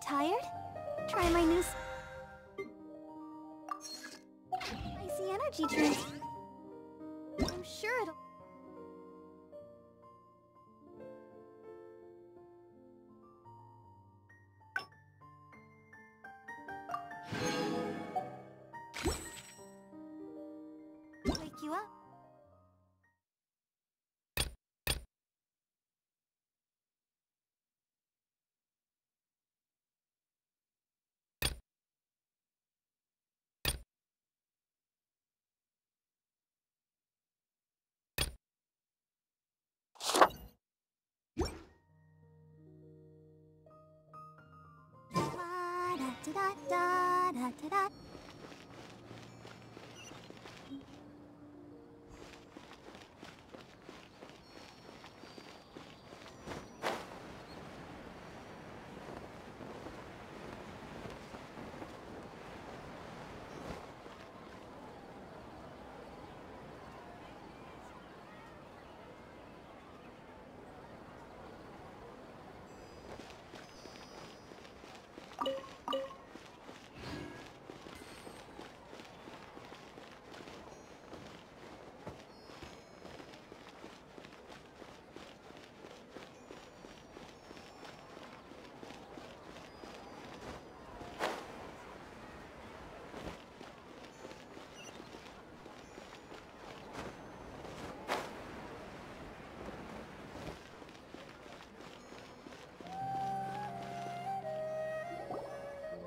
tired? Try my new spicy energy drink. I'm sure it'll... wake you up. Da da da da da.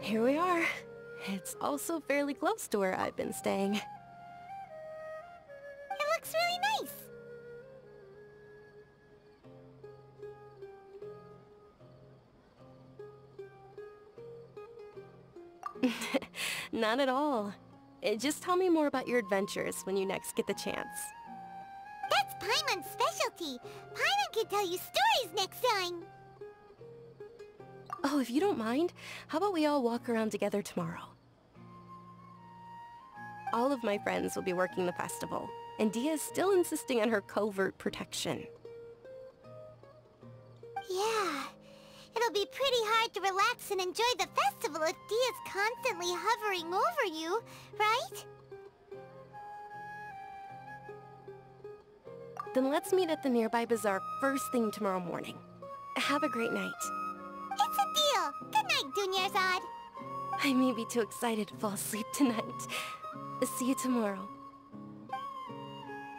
Here we are. It's also fairly close to where I've been staying. It looks really nice. Not at all. Just tell me more about your adventures when you next get the chance. That's Paimon's specialty. Paimon can tell you stories next time. Oh, if you don't mind, how about we all walk around together tomorrow? All of my friends will be working the festival, and Dia's still insisting on her covert protection. Yeah, it'll be pretty hard to relax and enjoy the festival if Dia's constantly hovering over you, right? Then let's meet at the nearby bazaar first thing tomorrow morning. Have a great night. It's a deal! Good night, Dunyarzad! I may be too excited to fall asleep tonight. See you tomorrow.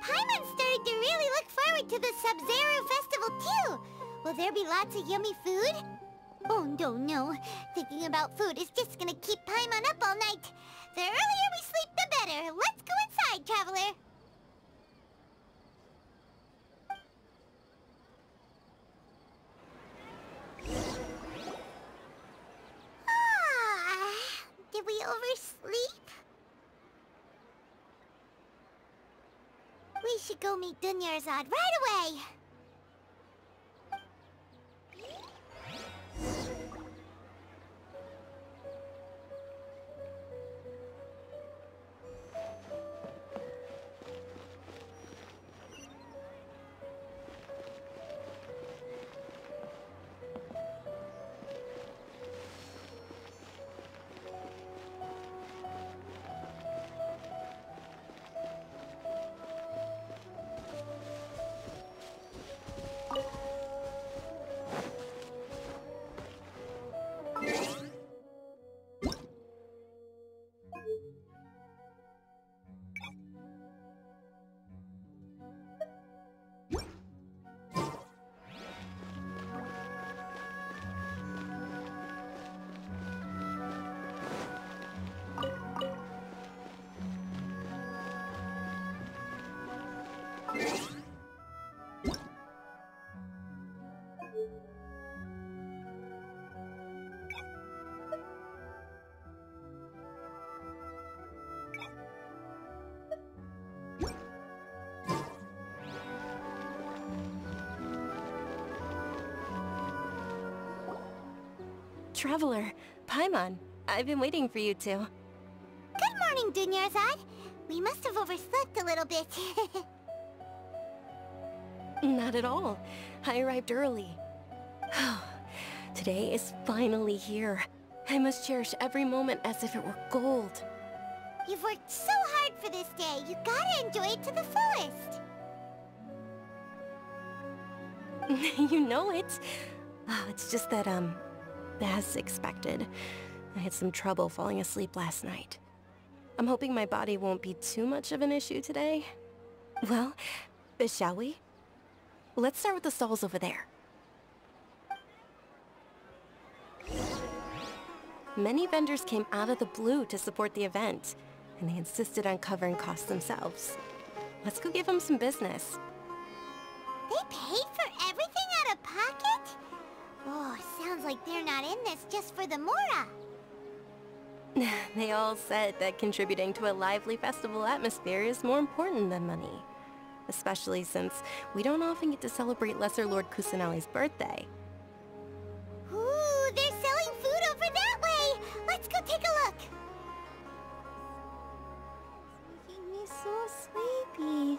Paimon's starting to really look forward to the Sub-Zero Festival too! Will there be lots of yummy food? Oh no. Thinking about food is just gonna keep Paimon up all night. The earlier we sleep, the better. Let's go inside, traveler! Did we oversleep? We should go meet Dunyarzad right away! Traveler, Paimon, I've been waiting for you two. Good morning, Dunyarzad. We must have overslept a little bit. Not at all. I arrived early. Today is finally here. I must cherish every moment as if it were gold. You've worked so hard for this day. You gotta enjoy it to the fullest. You know it. Oh, it's just that, as expected, I had some trouble falling asleep last night. I'm hoping my body won't be too much of an issue today. Well, shall we? Let's start with the stalls over there. Many vendors came out of the blue to support the event, and they insisted on covering costs themselves. Let's go give them some business. They paid for everything out of pocket? Oh, sounds like they're not in this just for the mora. They all said that contributing to a lively festival atmosphere is more important than money. Especially since we don't often get to celebrate Lesser Lord Kusanali's birthday. Ooh, they're selling food over that way! Let's go take a look! It's making me so sleepy.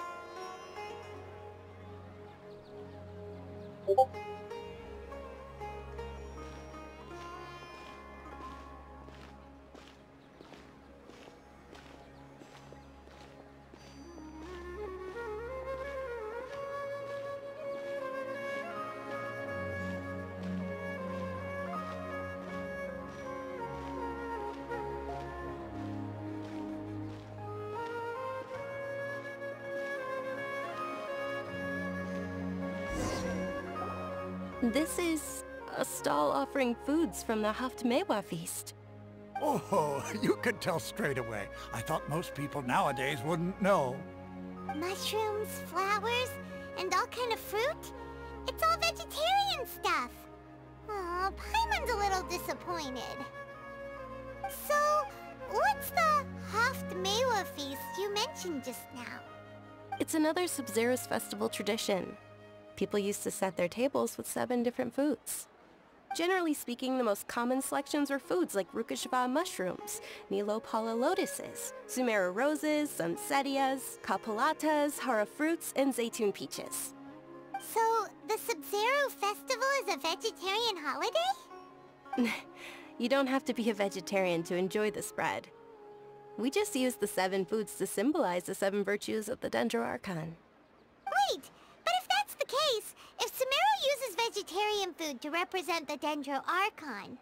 This is a stall offering foods from the Haftmewa feast. Oh, you could tell straight away. I thought most people nowadays wouldn't know. Mushrooms, flowers, and all kind of fruit? It's all vegetarian stuff. Aw, Paimon's a little disappointed. So, what's the Haftmewa feast you mentioned just now? It's another Sub-Zero's festival tradition. People used to set their tables with 7 different foods. Generally speaking, the most common selections were foods like Rukashaba mushrooms, Nilopala lotuses, Sumera roses, Sunsetias, Kapalatas, Hara fruits, and Zaytun peaches. So, the Sub-Zero festival is a vegetarian holiday? You don't have to be a vegetarian to enjoy the spread. We just use the 7 foods to symbolize the 7 virtues of the Dendro Archon. Wait! But if that's the case, if Sumero uses vegetarian food to represent the Dendro Archon,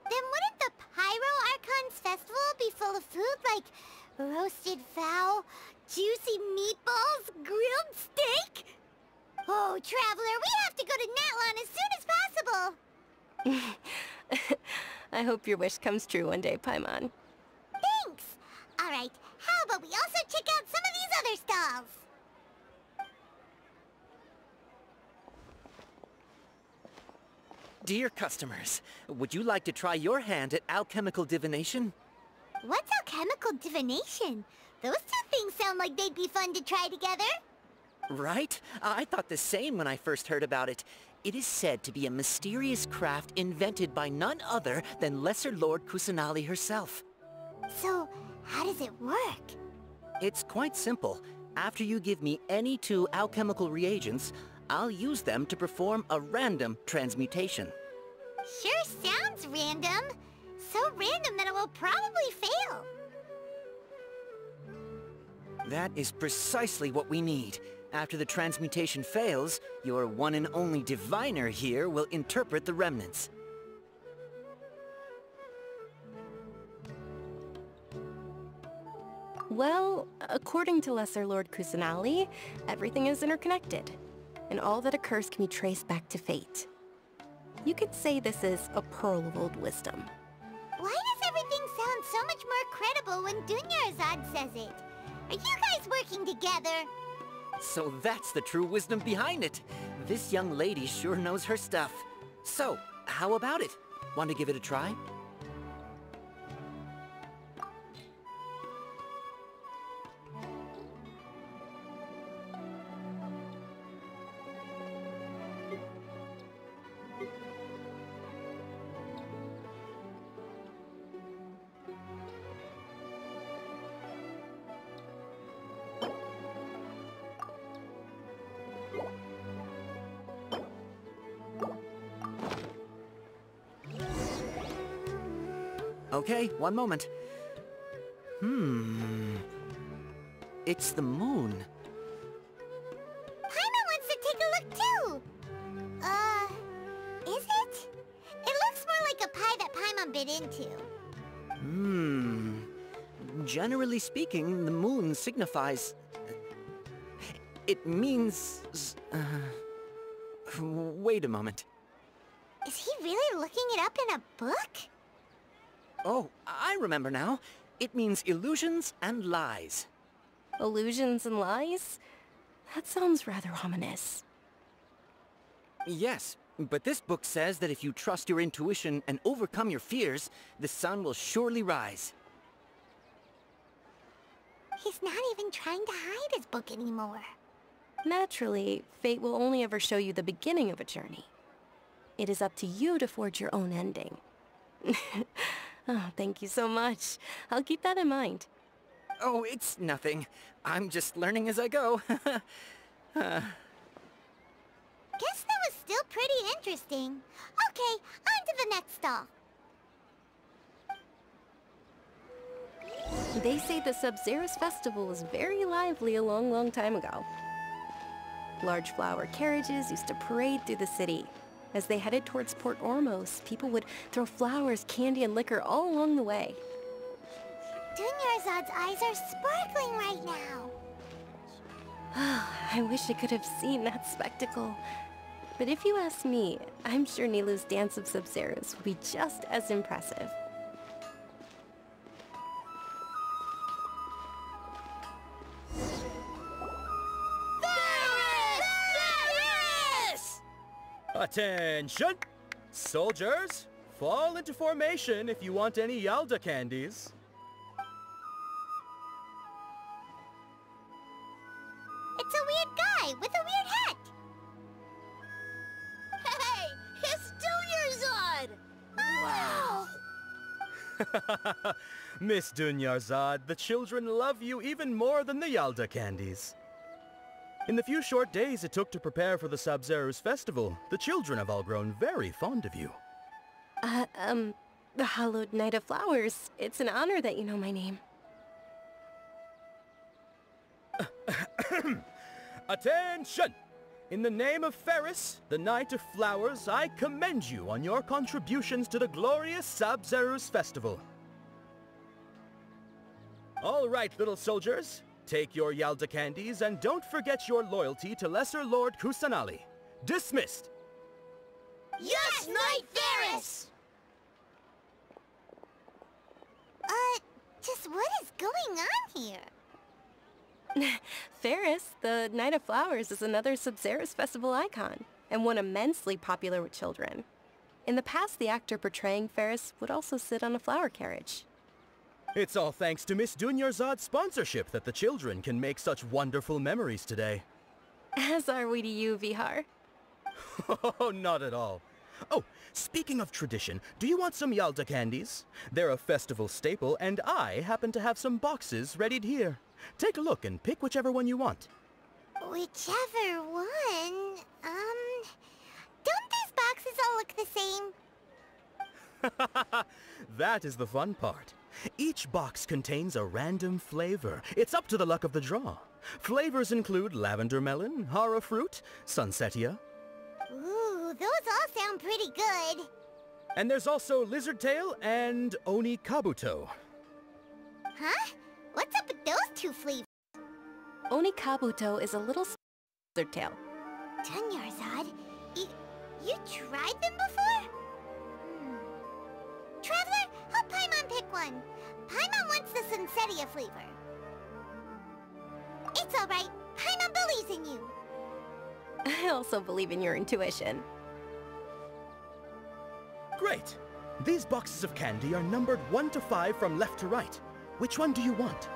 then wouldn't the Pyro Archon's festival be full of food like roasted fowl, juicy meatballs, grilled steak? Oh, Traveler, we have to go to Natlan as soon as possible! I hope your wish comes true one day, Paimon. Thanks! Alright, how about we also check out some of these other stalls? Dear customers, would you like to try your hand at alchemical divination? What's alchemical divination? Those two things sound like they'd be fun to try together. Right? I thought the same when I first heard about it. It is said to be a mysterious craft invented by none other than Lesser Lord Kusanali herself. So, how does it work? It's quite simple. After you give me any 2 alchemical reagents, I'll use them to perform a random transmutation. Sure sounds random. So random that it will probably fail. That is precisely what we need. After the transmutation fails, your one and only diviner here will interpret the remnants. Well, according to Lesser Lord Kusanali, everything is interconnected, and all that occurs can be traced back to fate. You could say this is a pearl of old wisdom. Why does everything sound so much more credible when Dunyarzad says it? Are you guys working together? So that's the true wisdom behind it. This young lady sure knows her stuff. So, how about it? Want to give it a try? Okay, one moment. It's the moon. Paimon wants to take a look too! Is it? It looks more like a pie that Paimon bit into. Generally speaking, the moon signifies... It means... Wait a moment. Is he really looking it up in a book? Oh, I remember now. It means illusions and lies. Illusions and lies? That sounds rather ominous. Yes, but this book says that if you trust your intuition and overcome your fears, the sun will surely rise. He's not even trying to hide his book anymore. Naturally, fate will only ever show you the beginning of a journey. It is up to you to forge your own ending. Oh, thank you so much. I'll keep that in mind. Oh, it's nothing. I'm just learning as I go. Guess that was still pretty interesting. Okay, on to the next stall. They say the Sub-Zero's festival was very lively a long, long time ago. Large flower carriages used to parade through the city. As they headed towards Port Ormos, people would throw flowers, candy, and liquor all along the way. Dunyarzad's eyes are sparkling right now. I wish I could have seen that spectacle. But if you ask me, I'm sure Nilou's dance of Sub-Zeros will be just as impressive. Attention! Soldiers, fall into formation if you want any Yalda candies. It's a weird guy with a weird hat. Hey, it's Dunyarzad! Wow! Miss Dunyarzad, the children love you even more than the Yalda candies. In the few short days it took to prepare for the Sub-Zero's festival, the children have all grown very fond of you. The Hallowed Night of Flowers. It's an honor that you know my name. Attention! In the name of Ferris, the Knight of Flowers, I commend you on your contributions to the glorious Sub-Zero's festival. All right, little soldiers. Take your Yalda candies and don't forget your loyalty to Lesser Lord Kusanali. Dismissed! Yes, Knight Ferris! Just what is going on here? Ferris, the Night of Flowers, is another Sub-Zero's festival icon, and one immensely popular with children. In the past, the actor portraying Ferris would also sit on a flower carriage. It's all thanks to Miss Dunyarzad's sponsorship that the children can make such wonderful memories today. As are we to you, Vihar. Oh, not at all. Oh, speaking of tradition, do you want some Yalda candies? They're a festival staple, and I happen to have some boxes readied here. Take a look and pick whichever one you want. Whichever one, don't these boxes all look the same? That is the fun part. Each box contains a random flavor. It's up to the luck of the draw. Flavors include lavender melon, hara fruit, sunsetia. Ooh, those all sound pretty good. And there's also lizard tail and oni kabuto. Huh? What's up with those two flavors? Oni Kabuto is a little lizard tail. Dunyarzad, you tried them before? Traveler, help Paimon pick one. Paimon wants the sunsetia flavor. It's alright. Paimon believes in you. I also believe in your intuition. Great! These boxes of candy are numbered 1 to 5 from left to right. Which one do you want?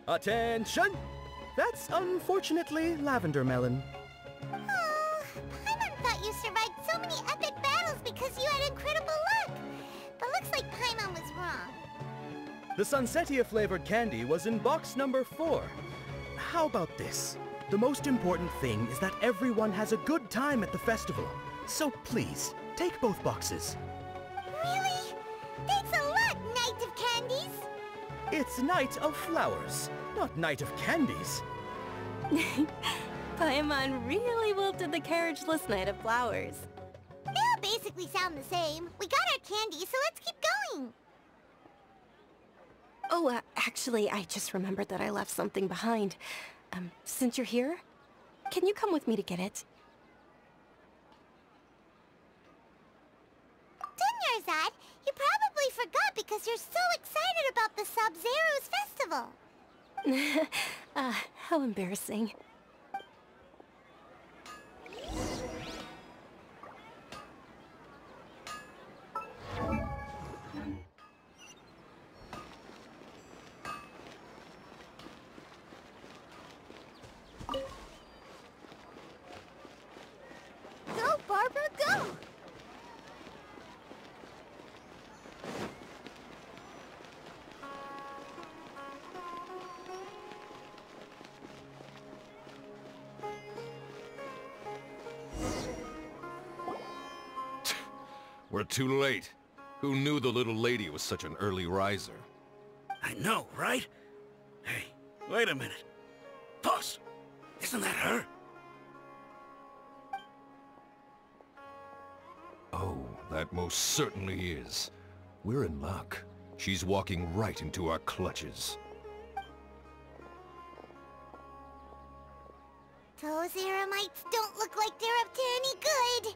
Attention! That's unfortunately lavender melon. Oh, Paimon thought you survived so many epic battles because you had incredible The Sunsetia-flavored candy was in box number 4. How about this? The most important thing is that everyone has a good time at the festival. So please, take both boxes. Really? Thanks a lot, Knight of Candies! It's Night of Flowers, not Night of Candies. Paimon really wilted the carriageless Night of Flowers. They all basically sound the same. We got our candy, so let's keep going. Oh, actually, I just remembered that I left something behind. Since you're here, can you come with me to get it? Dunyarzad, you probably forgot because you're so excited about the Sub-Zero's festival. How embarrassing. Go, Barbara, go! We're too late. Who knew the little lady was such an early riser? I know, right? Hey, wait a minute. Pause! Isn't that her? Oh, that most certainly is. We're in luck. She's walking right into our clutches. Those Eremites don't look like they're up to any good.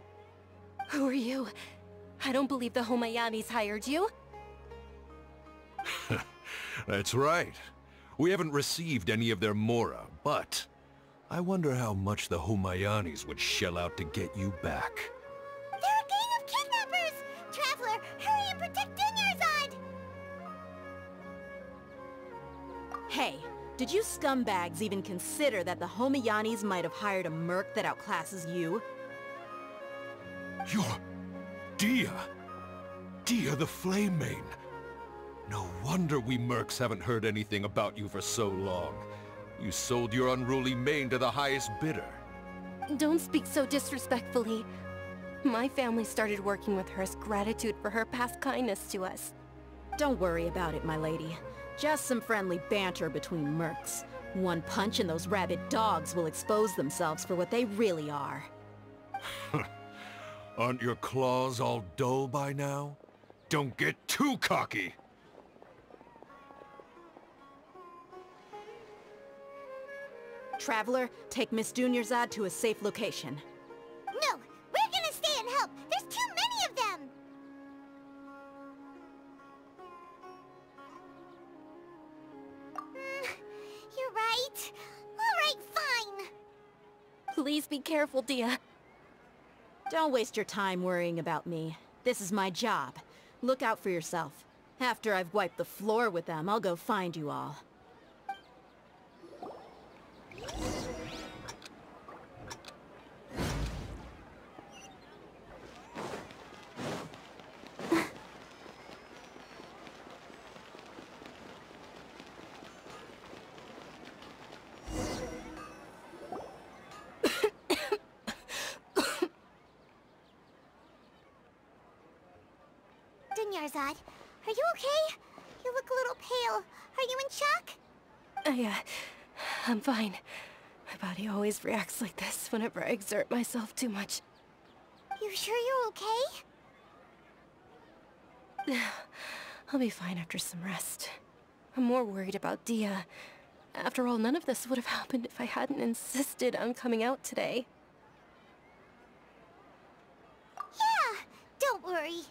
Who are you? I don't believe the Homayanis hired you. That's right. We haven't received any of their mora, but I wonder how much the Homayanis would shell out to get you back. They're a gang of kidnappers! Traveler, hurry and protect Dunyarzad! Hey, did you scumbags even consider that the Homayanis might have hired a merc that outclasses you? You're... Dia! Dia the Flame Mane! No wonder we mercs haven't heard anything about you for so long. You sold your unruly mane to the highest bidder. Don't speak so disrespectfully. My family started working with her as gratitude for her past kindness to us. Don't worry about it, my lady. Just some friendly banter between mercs. One punch and those rabid dogs will expose themselves for what they really are. Aren't your claws all dull by now? Don't get too cocky! Traveler, take Miss Dunyarzad to a safe location. No, we're gonna stay and help. There's too many of them. You're right. All right, fine. Please be careful, Dia. Don't waste your time worrying about me. This is my job. Look out for yourself. After I've wiped the floor with them, I'll go find you all. Dunyarzad, are you okay? You look a little pale. Are you in shock? I'm fine. My body always reacts like this whenever I exert myself too much. You sure you're okay? I'll be fine after some rest. I'm more worried about Dia. After all, none of this would have happened if I hadn't insisted on coming out today. Yeah, don't worry.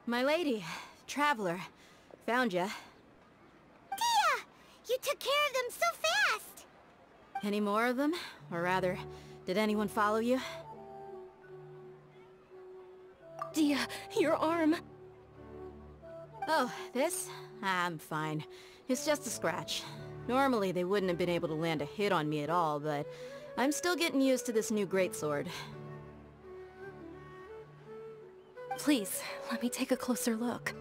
My lady, Traveler, found ya. Dia! You took care of them so fast! Any more of them? Or rather, did anyone follow you? Dia, your arm! Oh, this? I'm fine. It's just a scratch. Normally, they wouldn't have been able to land a hit on me at all, but I'm still getting used to this new greatsword. Please, let me take a closer look.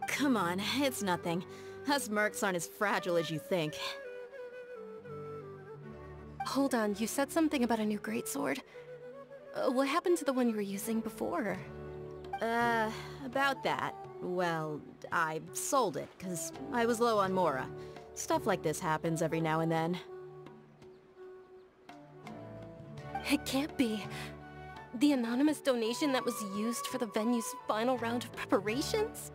Come on, it's nothing. Us mercs aren't as fragile as you think. Hold on, you said something about a new greatsword. What happened to the one you were using before? About that. Well, I sold it, because I was low on Mora. Stuff like this happens every now and then. It can't be. The anonymous donation that was used for the venue's final round of preparations?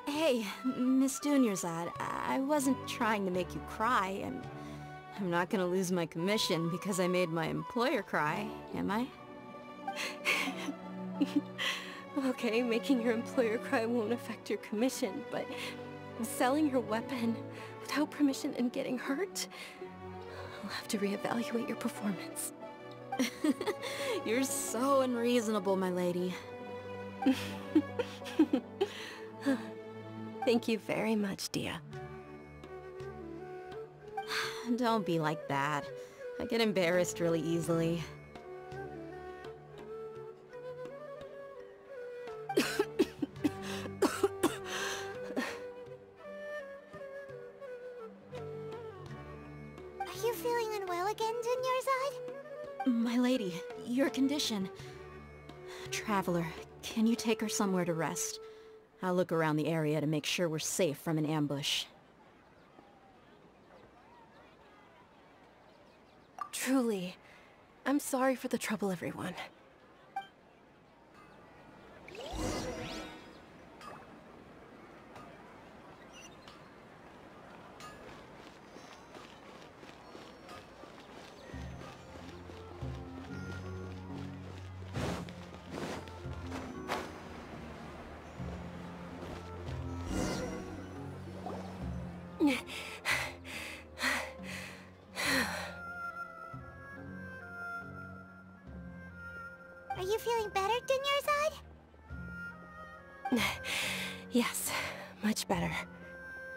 Hey, Miss Dunyarzad, I wasn't trying to make you cry. I'm not gonna lose my commission because I made my employer cry, am I? Okay, making your employer cry won't affect your commission, but selling your weapon without permission and getting hurt? I'll have to reevaluate your performance. You're so unreasonable, my lady. Thank you very much, Dia. Don't be like that. I get embarrassed really easily. Are you feeling unwell again, Dunyarzad? My lady, your condition. Traveler, can you take her somewhere to rest? I'll look around the area to make sure we're safe from an ambush. Truly, I'm sorry for the trouble, everyone. Are you feeling better, Dunyarzad? Yes, much better.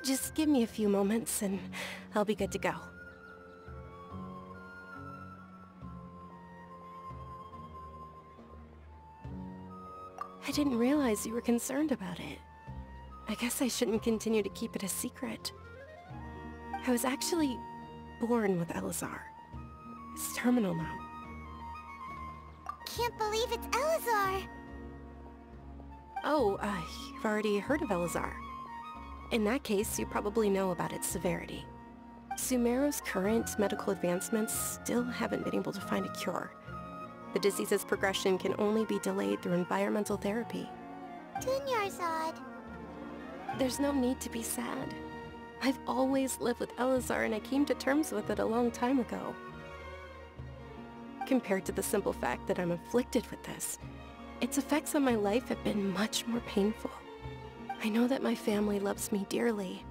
Just give me a few moments and I'll be good to go. I didn't realize you were concerned about it. I guess I shouldn't continue to keep it a secret. I was actually born with Elazar. It's terminal now. Can't believe it's Elazar! Oh, you've already heard of Elazar. In that case, you probably know about its severity. Sumeru's current medical advancements still haven't been able to find a cure. The disease's progression can only be delayed through environmental therapy. Dunyarzad. There's no need to be sad. I've always lived with Elazar and I came to terms with it a long time ago. Compared to the simple fact that I'm afflicted with this, its effects on my life have been much more painful. I know that my family loves me dearly.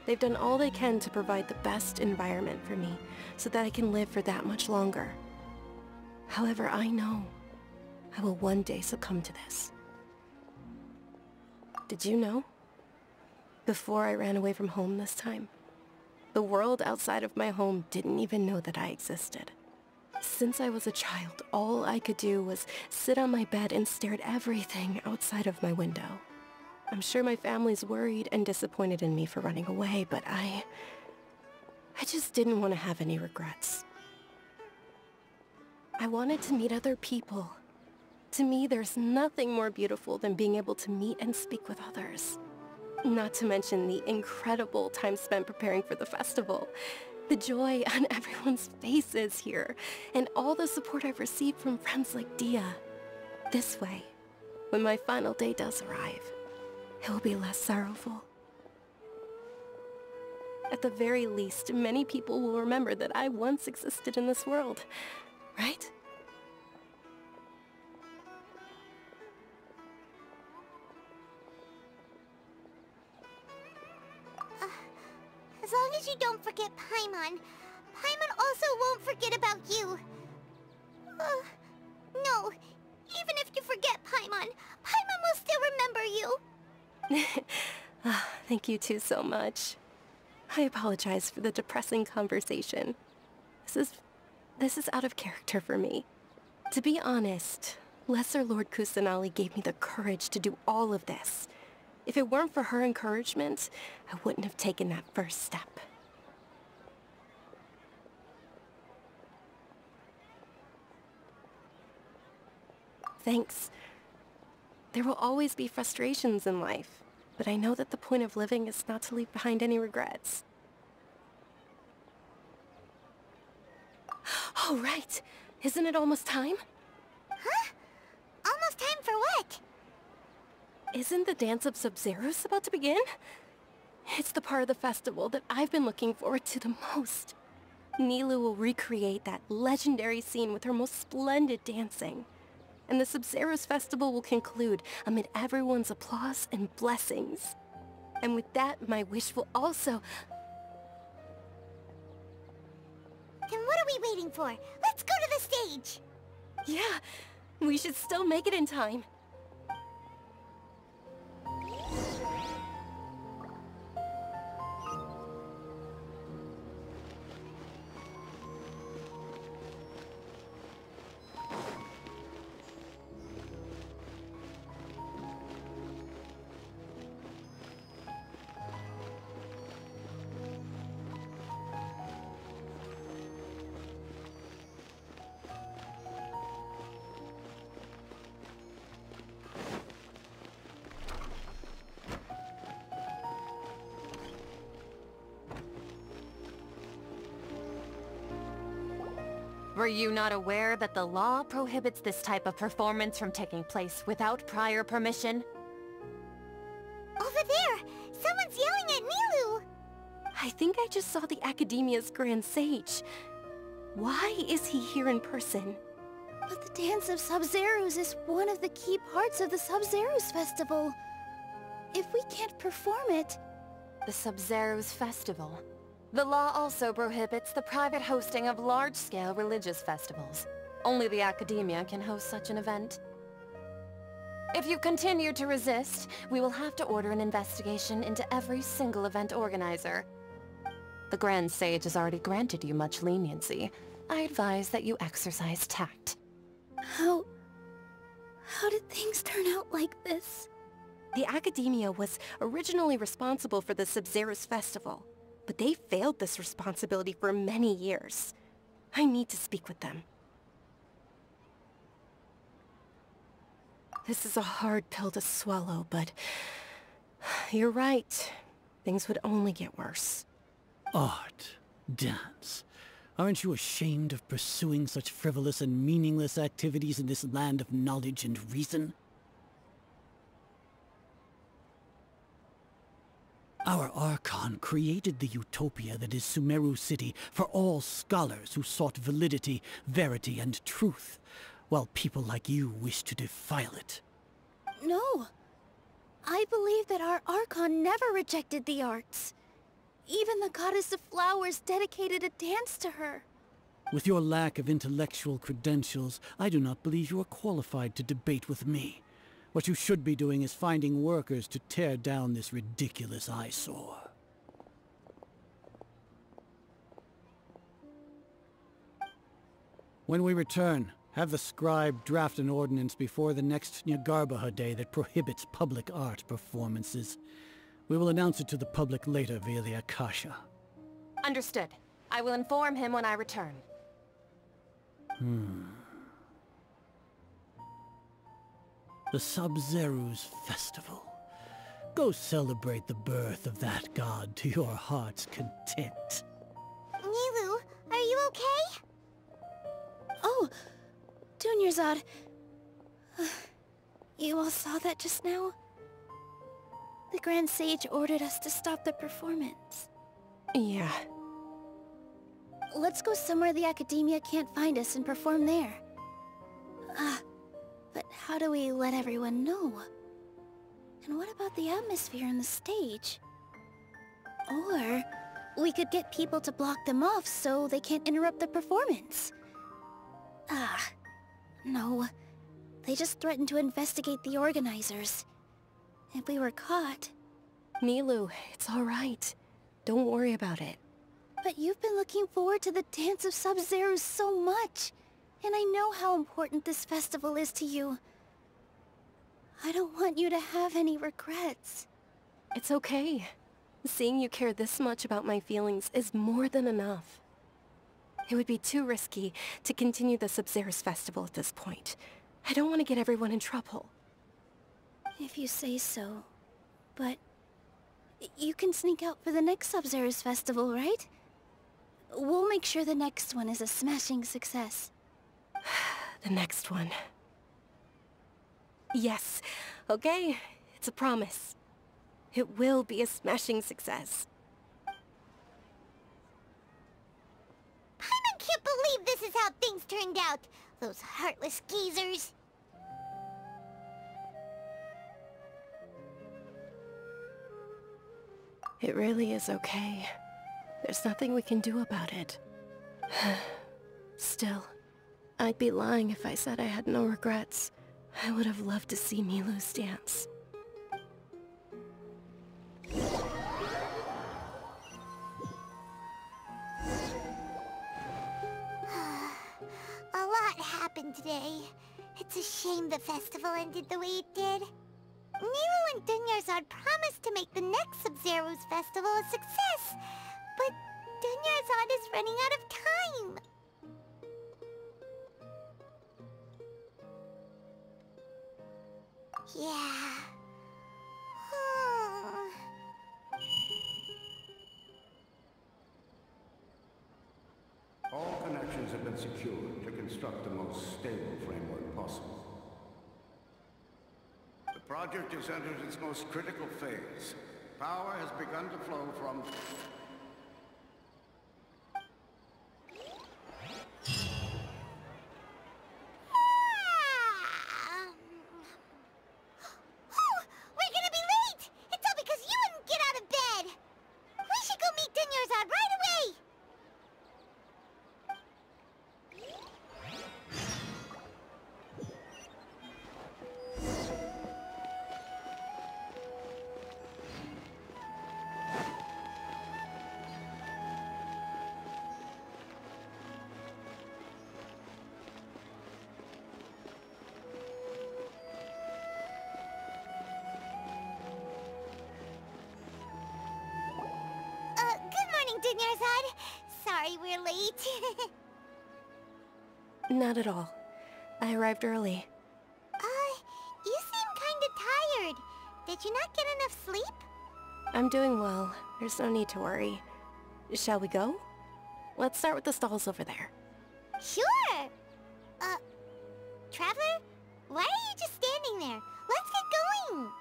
They've done all they can to provide the best environment for me so that I can live for that much longer. However, I know I will one day succumb to this. Did you know? Before I ran away from home this time, the world outside of my home didn't even know that I existed. Since I was a child, all I could do was sit on my bed and stare at everything outside of my window. I'm sure my family's worried and disappointed in me for running away, but I just didn't want to have any regrets. I wanted to meet other people. To me, there's nothing more beautiful than being able to meet and speak with others. Not to mention the incredible time spent preparing for the festival. The joy on everyone's faces here, and all the support I've received from friends like Dia. This way, when my final day does arrive, it will be less sorrowful. At the very least, many people will remember that I once existed in this world, right? As long as you don't forget Paimon, Paimon also won't forget about you. No, Even if you forget Paimon, Paimon will still remember you. Thank you two so much. I apologize for the depressing conversation. This is out of character for me. To be honest, Lesser Lord Kusanali gave me the courage to do all of this. If it weren't for her encouragement, I wouldn't have taken that first step. Thanks. There will always be frustrations in life, but I know that the point of living is not to leave behind any regrets. Oh, right. Isn't it almost time? Huh? Almost time for what? Isn't the Dance of Sub-Zeros about to begin? It's the part of the festival that I've been looking forward to the most. Nilou will recreate that legendary scene with her most splendid dancing. And the Sub-Zeros festival will conclude amid everyone's applause and blessings. And with that, my wish will also... Then what are we waiting for? Let's go to the stage! Yeah, we should still make it in time. Were you not aware that the law prohibits this type of performance from taking place without prior permission? Over there! Someone's yelling at Nilou! I think I just saw the Academia's Grand Sage. Why is he here in person? But the Dance of Sub-Zeros is one of the key parts of the Sub-Zeros festival. If we can't perform it... The Sub-Zeros festival. The law also prohibits the private hosting of large-scale religious festivals. Only the Academia can host such an event. If you continue to resist, we will have to order an investigation into every single event organizer. The Grand Sage has already granted you much leniency. I advise that you exercise tact. How did things turn out like this? The Academia was originally responsible for the Sub-Zeros festival, but they failed this responsibility for many years. I need to speak with them. This is a hard pill to swallow, but you're right. Things would only get worse. Art, dance. Aren't you ashamed of pursuing such frivolous and meaningless activities in this land of knowledge and reason? Our Archon created the utopia that is Sumeru City for all scholars who sought validity, verity, and truth, while people like you wish to defile it. No. I believe that our Archon never rejected the arts. Even the goddess of flowers dedicated a dance to her. With your lack of intellectual credentials, I do not believe you are qualified to debate with me. What you should be doing is finding workers to tear down this ridiculous eyesore. When we return, have the scribe draft an ordinance before the next Nyargarbaha Day that prohibits public art performances. We will announce it to the public later via the Akasha. Understood. I will inform him when I return. The Sub-Zeros Festival. Go celebrate the birth of that god to your heart's content. Nilou, are you okay? Oh, Dunyarzad. You all saw that just now? The Grand Sage ordered us to stop the performance. Yeah. Let's go somewhere the Academia can't find us and perform there. But how do we let everyone know? And what about the atmosphere on the stage? Or we could get people to block them off so they can't interrupt the performance. No. They just threatened to investigate the organizers. If we were caught... Nilou, it's all right. Don't worry about it. But you've been looking forward to the Dance of Sub-Zero so much. And I know how important this festival is to you. I don't want you to have any regrets. It's okay. Seeing you care this much about my feelings is more than enough. It would be too risky to continue the Sub-Zero's festival at this point. I don't want to get everyone in trouble. If you say so. But... you can sneak out for the next Sub-Zero's festival, right? We'll make sure the next one is a smashing success. The next one. Yes. Okay. It's a promise. It will be a smashing success. Paimon can't believe this is how things turned out. Those heartless geezers. It really is okay. There's nothing we can do about it. Still, I'd be lying if I said I had no regrets. I would have loved to see Nilou's dance. A lot happened today. It's a shame the festival ended the way it did. Nilou and Dunyarzad promised to make the next Sub-Zero's festival a success, but Dunyarzad is running out of time. Yeah. All connections have been secured to construct the most stable framework possible. The project has entered its most critical phase. Power has begun to flow from... Dunyarzad. Sorry we're late. Not at all. I arrived early. You seem kinda tired. Did you not get enough sleep? I'm doing well. There's no need to worry. Shall we go? Let's start with the stalls over there. Sure! Traveler? Why are you just standing there? Let's get going!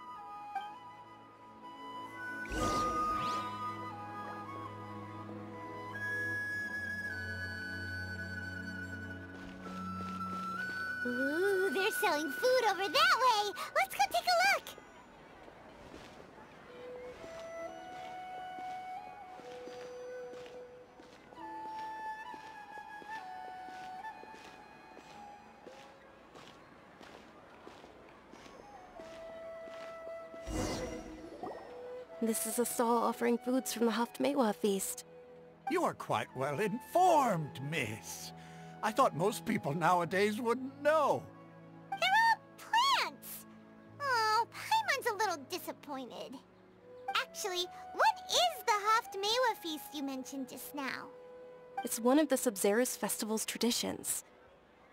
Ooh, they're selling food over that way! Let's go take a look! This is a stall offering foods from the Haftmewa feast. You are quite well informed, miss. I thought most people nowadays wouldn't know. They're all plants! Oh, Paimon's a little disappointed. Actually, what is the Haftmewa feast you mentioned just now? It's one of the Sub-Zero's festival's traditions.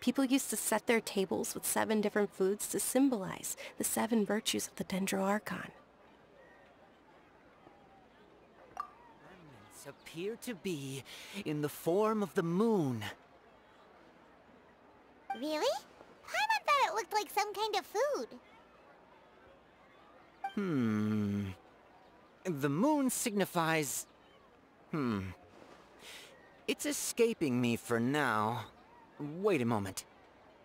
People used to set their tables with 7 different foods to symbolize the 7 virtues of the Dendroarchon. Remnants appear to be in the form of the moon. Really? Paimon thought it looked like some kind of food. The moon signifies... It's escaping me for now. Wait a moment.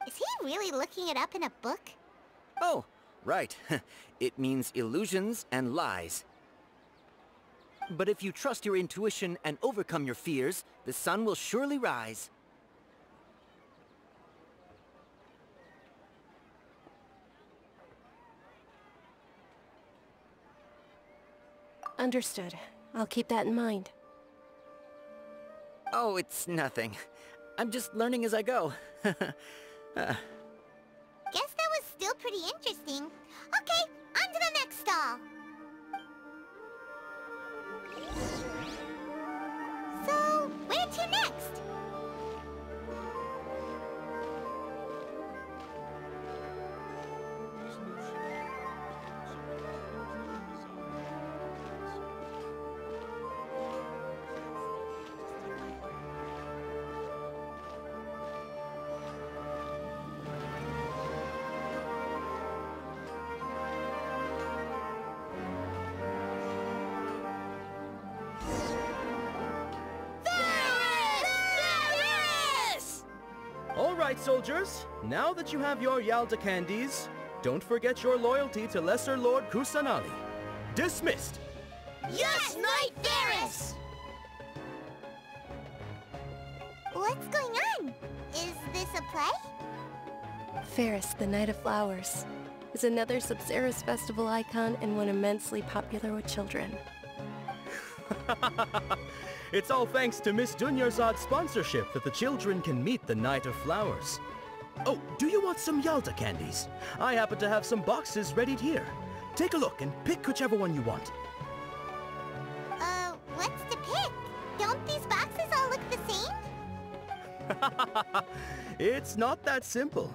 Is he really looking it up in a book? Oh, right. It means illusions and lies. But if you trust your intuition and overcome your fears, the sun will surely rise. Understood. I'll keep that in mind. Oh, it's nothing. I'm just learning as I go. Guess that was still pretty interesting. Okay, on to the next stall. So, where to next? All right, soldiers. Now that you have your Yalda candies, don't forget your loyalty to Lesser Lord Kusanali. Dismissed! Yes, Knight Varys! What's going on? Is this a play? Ferris, the Night of Flowers, is another Sub-Zerus festival icon and one immensely popular with children. It's all thanks to Miss Dunyarzad's sponsorship that the children can meet the Night of Flowers. Oh, do you want some Yalda candies? I happen to have some boxes readied here. Take a look and pick whichever one you want. What's to pick? Don't these boxes all look the same? It's not that simple.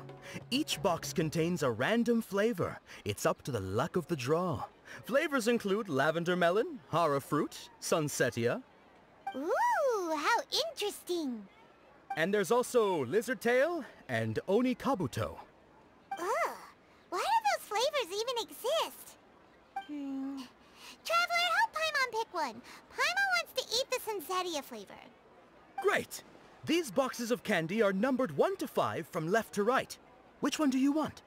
Each box contains a random flavor. It's up to the luck of the draw. Flavors include lavender melon, hara fruit, sunsetia. Ooh, how interesting. And there's also lizard tail and oni kabuto. Ugh, why do those flavors even exist? Traveler, help Paimon pick one. Paimon wants to eat the sunsetia flavor. Great! These boxes of candy are numbered 1 to 5 from left to right. Which one do you want?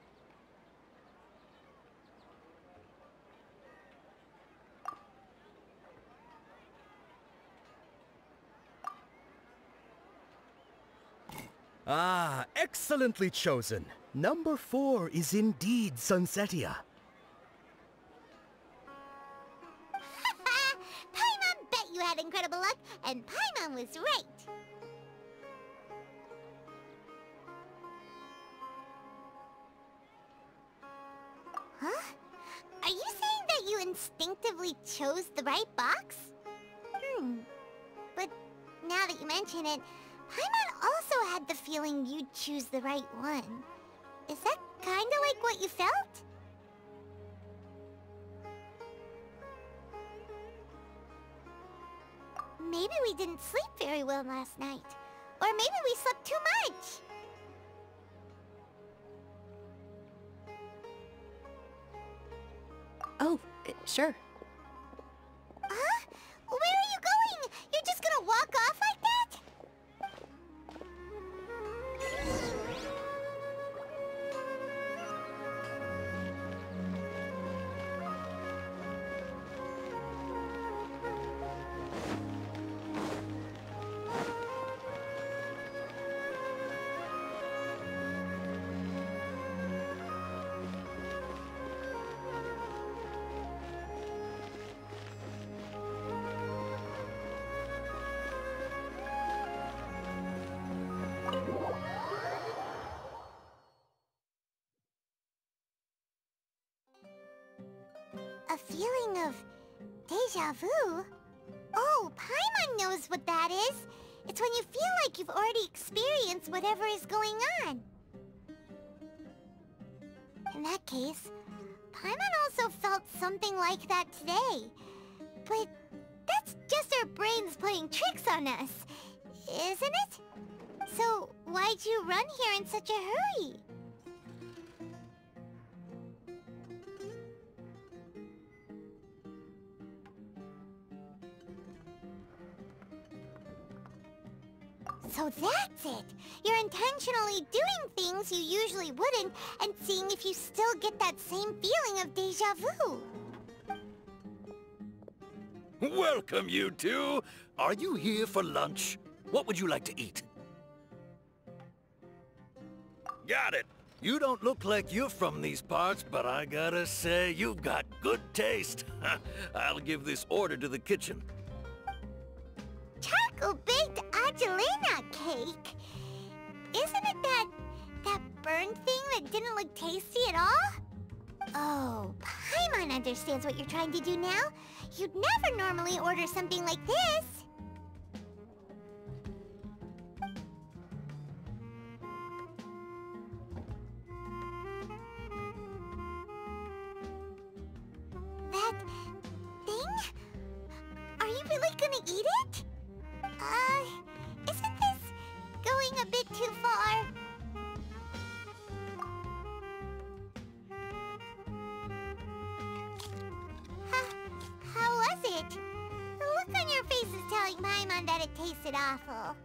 Ah, excellently chosen. Number 4 is indeed sunsetia. Paimon bet you had incredible luck, and Paimon was right. Huh? Are you saying that you instinctively chose the right box? But now that you mention it, Paimon also had the feeling you'd choose the right one. Is that kinda like what you felt? Maybe we didn't sleep very well last night. Or maybe we slept too much. Oh, sure. Huh? Where are you going? You're just gonna walk off like that? A feeling of deja vu? Oh, Paimon knows what that is. It's when you feel like you've already experienced whatever is going on. In that case, Paimon also felt something like that today. But that's just our brains playing tricks on us, isn't it? So why'd you run here in such a hurry? So that's it! You're intentionally doing things you usually wouldn't and seeing if you still get that same feeling of deja vu. Welcome, you two! Are you here for lunch? What would you like to eat? Got it! You don't look like you're from these parts, but I gotta say, you've got good taste. I'll give this order to the kitchen. Charcoal-baked Angelina cake? Isn't it that burned thing that didn't look tasty at all? Oh, Paimon understands what you're trying to do now. You'd never normally order something like this. That thing? Are you really gonna eat it? Isn't this going a bit too far? How was it? The look on your face is telling Paimon that it tasted awful.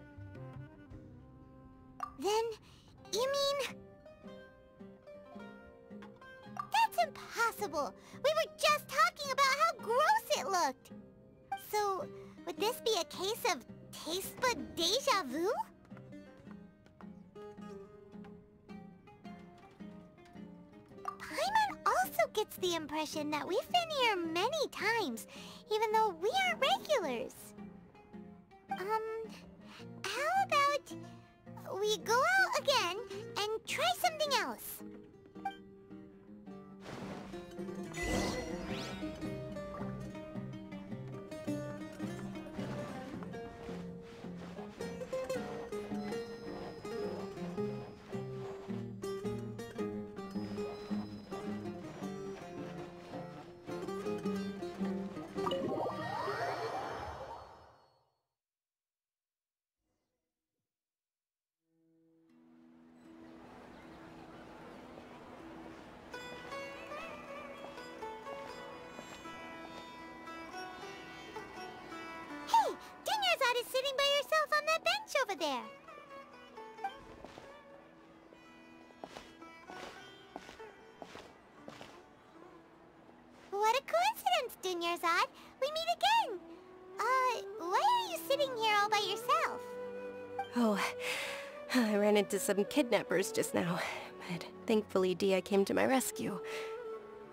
Then, you mean... That's impossible! We were just talking about how gross it looked! So, would this be a case of taste bud deja vu? Paimon also gets the impression that we've been here many times, even though we aren't regulars. How about we go out again and try something else? Is sitting by yourself on that bench over there. What a coincidence, Dunyarzad. We meet again. Why are you sitting here all by yourself? Oh, I ran into some kidnappers just now, but thankfully Dia came to my rescue.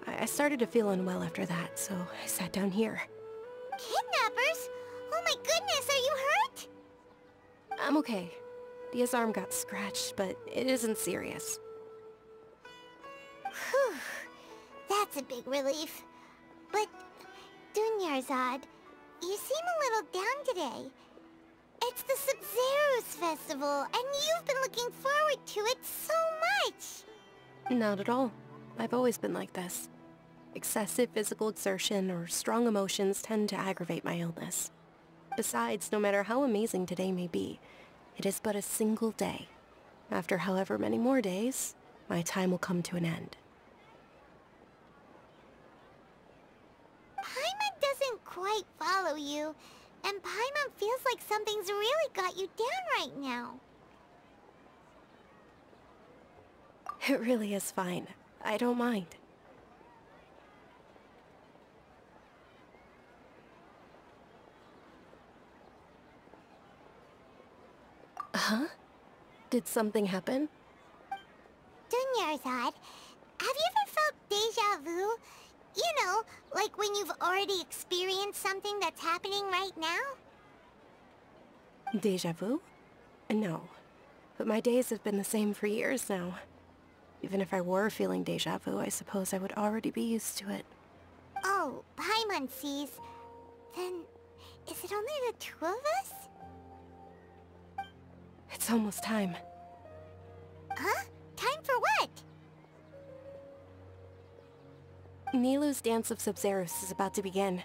I started to feel unwell after that, so I sat down here. Kidnappers? Oh my goodness, are you hurt? I'm okay. Dia's arm got scratched, but it isn't serious. Whew. That's a big relief. But, Dunyarzad, you seem a little down today. It's the Sub-Zero's festival, and you've been looking forward to it so much! Not at all. I've always been like this. Excessive physical exertion or strong emotions tend to aggravate my illness. Besides, no matter how amazing today may be, it is but a single day. After however many more days, my time will come to an end. Paimon doesn't quite follow you, and Paimon feels like something's really got you down right now. It really is fine. I don't mind. Huh? Did something happen? Dunyarzad, have you ever felt deja vu? You know, like when you've already experienced something that's happening right now? Deja vu? No. But my days have been the same for years now. Even if I were feeling deja vu, I suppose I would already be used to it. Oh, Paimon sees. Then, is it only the two of us? It's almost time. Huh? Time for what? Nilou's Dance of Sub-Zeros is about to begin.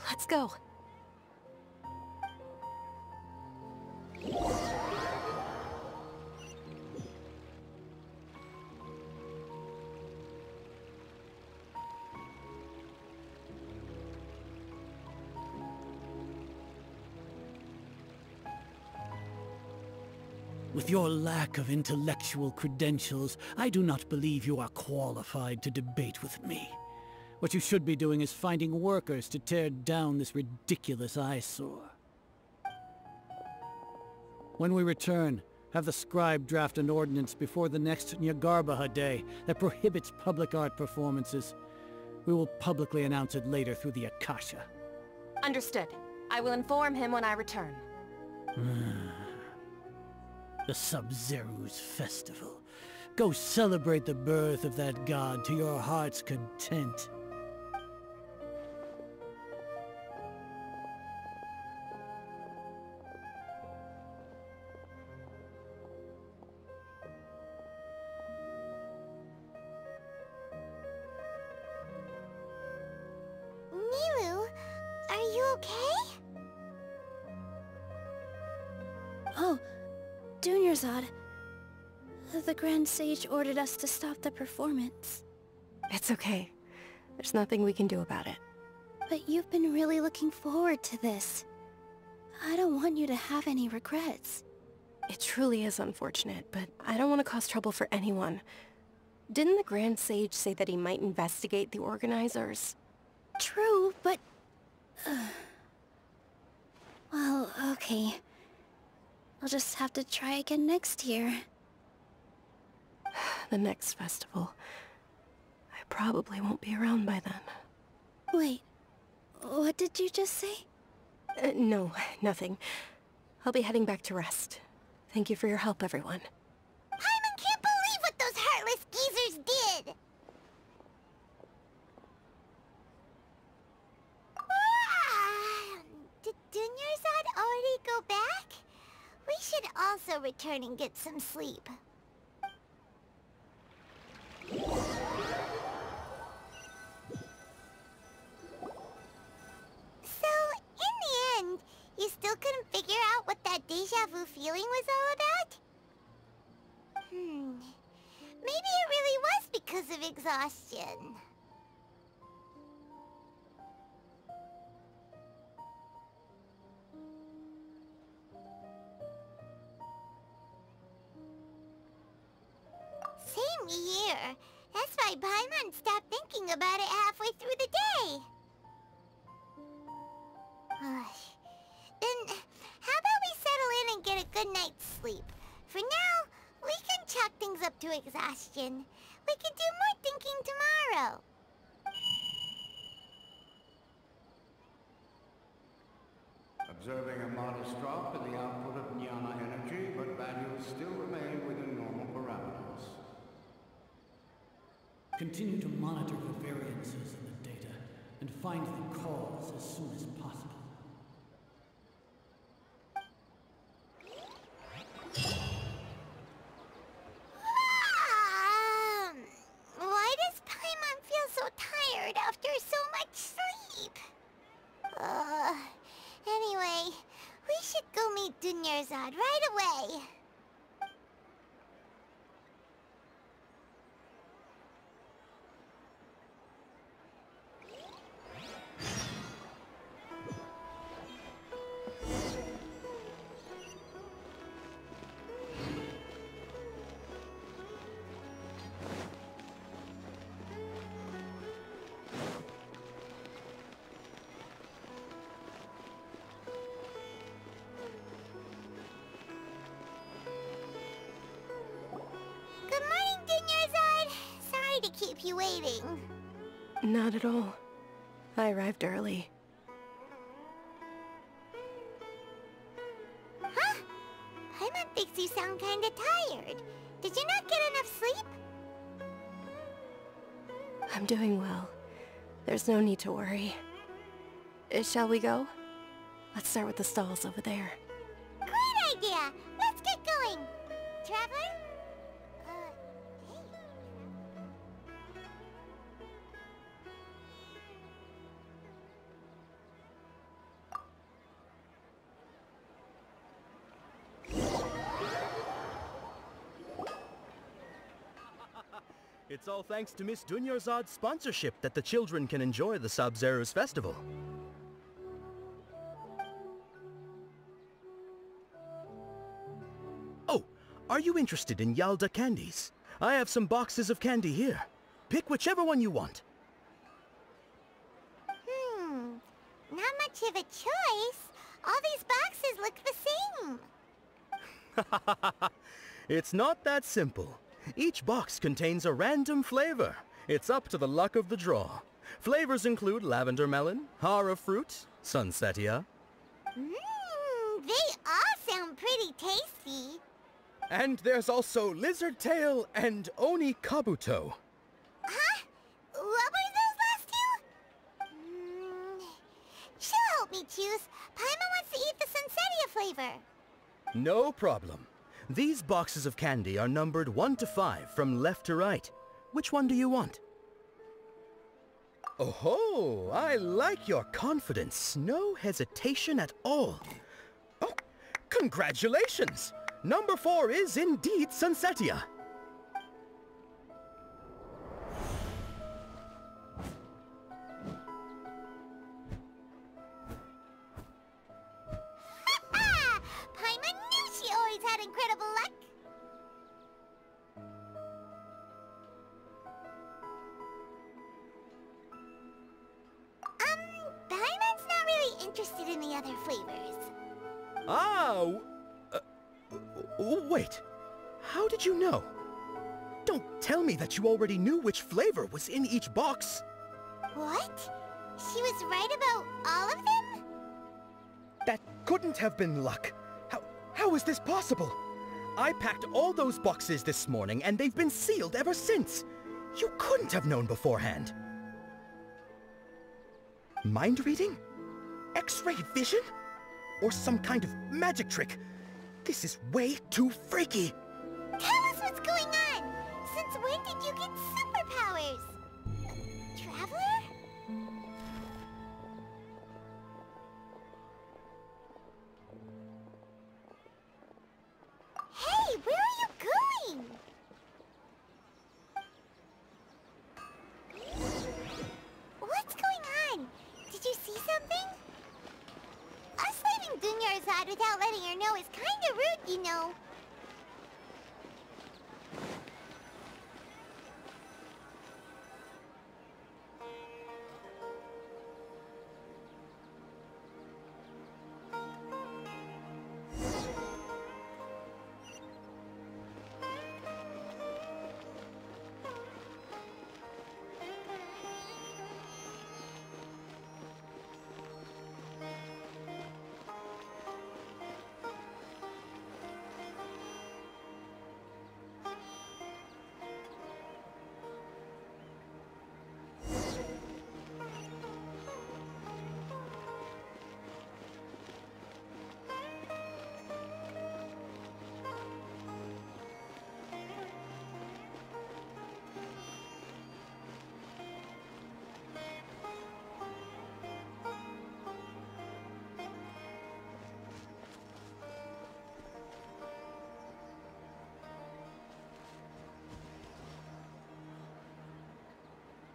Let's go. With your lack of intellectual credentials, I do not believe you are qualified to debate with me. What you should be doing is finding workers to tear down this ridiculous eyesore. When we return, Have the scribe draft an ordinance before the next Nyagarbha day that prohibits public art performances. We will publicly announce it later through the Akasha. Understood. I will inform him when I return. The Sub-Zeru's festival. Go celebrate the birth of that god to your heart's content. Nilu, are you okay? Oh, Dunyarzad. The Grand Sage ordered us to stop the performance. It's okay. There's nothing we can do about it. But you've been really looking forward to this. I don't want you to have any regrets. It truly is unfortunate, but I don't want to cause trouble for anyone. Didn't the Grand Sage say that he might investigate the organizers? True, but... well, okay. I'll just have to try again next year. The next festival. I probably won't be around by then. Wait, what did you just say? No, nothing. I'll be heading back to rest. Thank you for your help, everyone. Paimon can't believe what those heartless geezers did! Did Dunyarzad already go back? We should also return and get some sleep. So, in the end, you still couldn't figure out what that deja vu feeling was all about? Maybe it really was because of exhaustion. Same year. That's why Paimon stopped thinking about it halfway through the day. Then, how about we settle in and get a good night's sleep? For now, we can chalk things up to exhaustion. We can do more thinking tomorrow. Observing a modest drop in the output of jnana energy, but values still remain within normal parameters. Continue to monitor the variances in the data and find the cause as soon as possible. Why does Paimon feel so tired after so much sleep? Anyway, we should go meet Dunyarzad right away. Keep you waiting. Not at all. I arrived early. Huh? Paimon thinks you sound kinda tired. Did you not get enough sleep? I'm doing well. There's no need to worry. Shall we go? Let's start with the stalls over there. Great idea! Let's get going! Traveler? It's all thanks to Miss Dunyarzad's sponsorship that the children can enjoy the Sub-Zeru's festival. Oh, are you interested in Yalda candies? I have some boxes of candy here. Pick whichever one you want. Not much of a choice. All these boxes look the same. It's not that simple. Each box contains a random flavor. It's up to the luck of the draw. Flavors include lavender melon, hara fruit, sunsetia. They all sound pretty tasty. And there's also lizard tail and oni kabuto. Huh? What were those last two? She'll help me choose. Paimon wants to eat the sunsetia flavor. No problem. These boxes of candy are numbered 1 to 5 from left to right. Which one do you want? Oh, I like your confidence. No hesitation at all. Oh, congratulations! Number 4 is indeed sunsetia. Paimon knew she always had incredible luck. Paimon's not really interested in the other flavors. Wait. How did you know? Don't tell me that you already knew which flavor was in each box. What? She was right about all of them? That couldn't have been luck. How is this possible? I packed all those boxes this morning and they've been sealed ever since. You couldn't have known beforehand. Mind reading? X-ray vision? Or some kind of magic trick? This is way too freaky. Tell us what's going on. Since when did you get superpowers? Traveler? Hey, where are you going? What's going on? Did you see something? Us leaving Dunyarzad without letting her know is kinda rude, you know.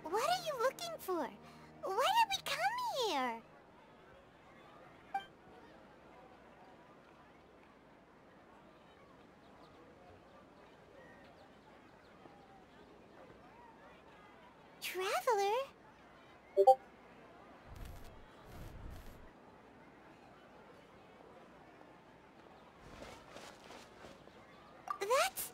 What are you looking for? Why did we come here? Traveler? That's...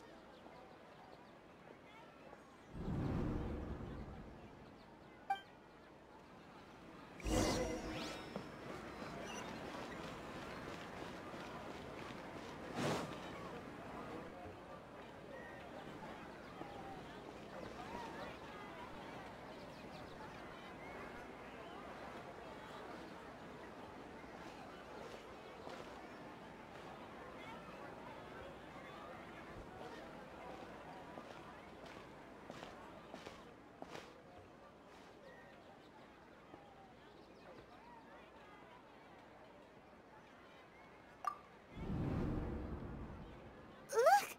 Look!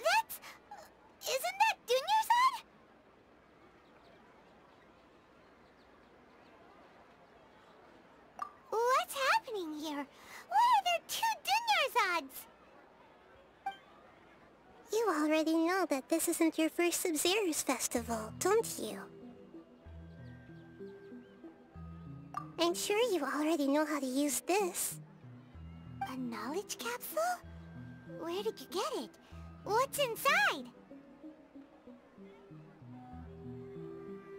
That's... Isn't that Dunyarzad? What's happening here? Why are there 2 Dunyarzads? You already know that this isn't your first Sub-Zero's festival, don't you? I'm sure you already know how to use this. A knowledge capsule? Where did you get it? What's inside?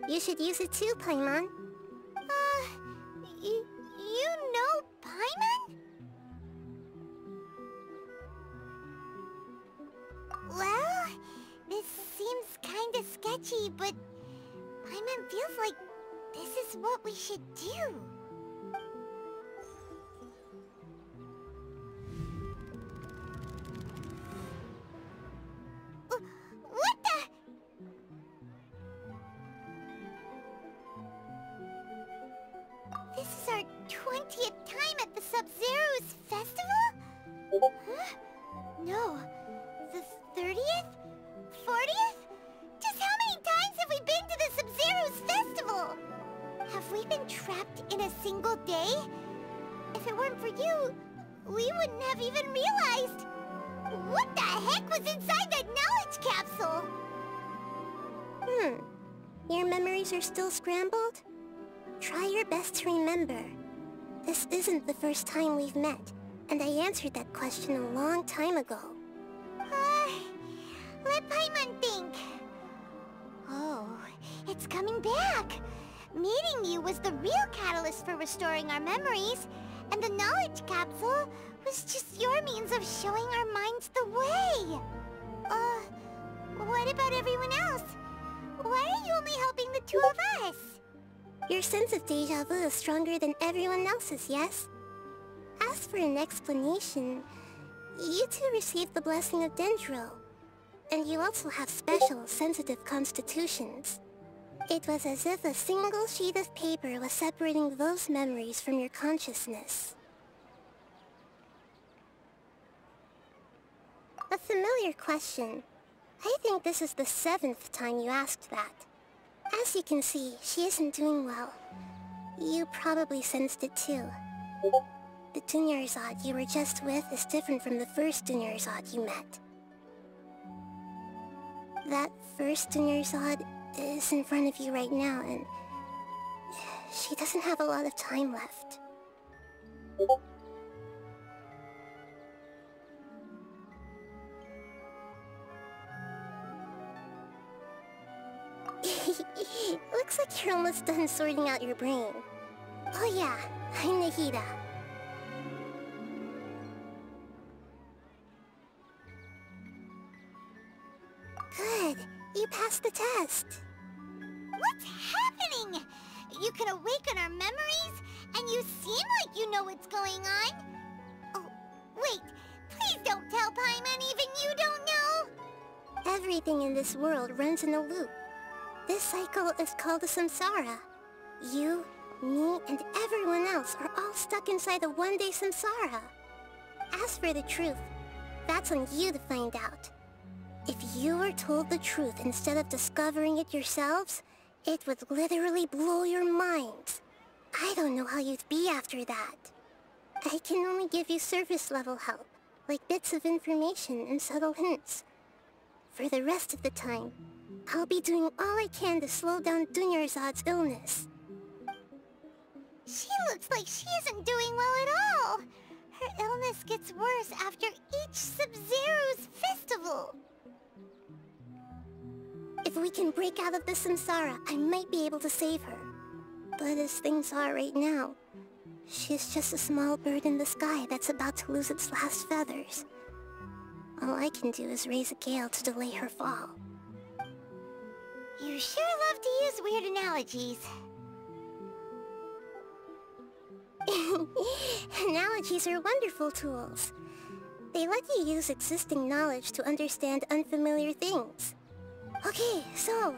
You should use it too, Paimon. You know Paimon? Well, this seems kinda sketchy, but Paimon feels like this is what we should do. What the? This is our 20th time at the Sub-Zero's festival? Huh? No. The 30th? 40th? Just how many times have we been to the Sub-Zero's festival? Have we been trapped in a single day? If it weren't for you, we wouldn't have even realized. What the heck was inside that knowledge capsule? Your memories are still scrambled? Try your best to remember. This isn't the first time we've met, and I answered that question a long time ago. Let Paimon think. Oh, it's coming back. Meeting you was the real catalyst for restoring our memories, and the knowledge capsule was just your means of showing our minds the way. What about everyone else? Why are you only helping the two of us? Your sense of déjà vu is stronger than everyone else's, yes? As for an explanation, you two received the blessing of Dendro, and you also have special, sensitive constitutions. It was as if a single sheet of paper was separating those memories from your consciousness. A familiar question. I think this is the 7th time you asked that. As you can see, she isn't doing well. You probably sensed it too. The Dunyarzad you were just with is different from the first Dunyarzad you met. That first Dunyarzad is in front of you right now, and she doesn't have a lot of time left. Looks like you're almost done sorting out your brain. Oh yeah, I'm Nahida. Good, you passed the test. What's happening? You can awaken our memories, and you seem like you know what's going on. Oh, wait, please don't tell Paimon even you don't know. Everything in this world runs in a loop. This cycle is called a samsara. You, me, and everyone else are all stuck inside a one-day samsara. As for the truth, that's on you to find out. If you were told the truth instead of discovering it yourselves, it would literally blow your minds. I don't know how you'd be after that. I can only give you surface-level help, like bits of information and subtle hints. For the rest of the time, I'll be doing all I can to slow down Dunyarzad's illness. She looks like she isn't doing well at all. Her illness gets worse after each Sub-Zero's festival. If we can break out of the samsara, I might be able to save her. But as things are right now, she's just a small bird in the sky that's about to lose its last feathers. All I can do is raise a gale to delay her fall. You sure love to use weird analogies. Analogies are wonderful tools. They let you use existing knowledge to understand unfamiliar things. Okay, so,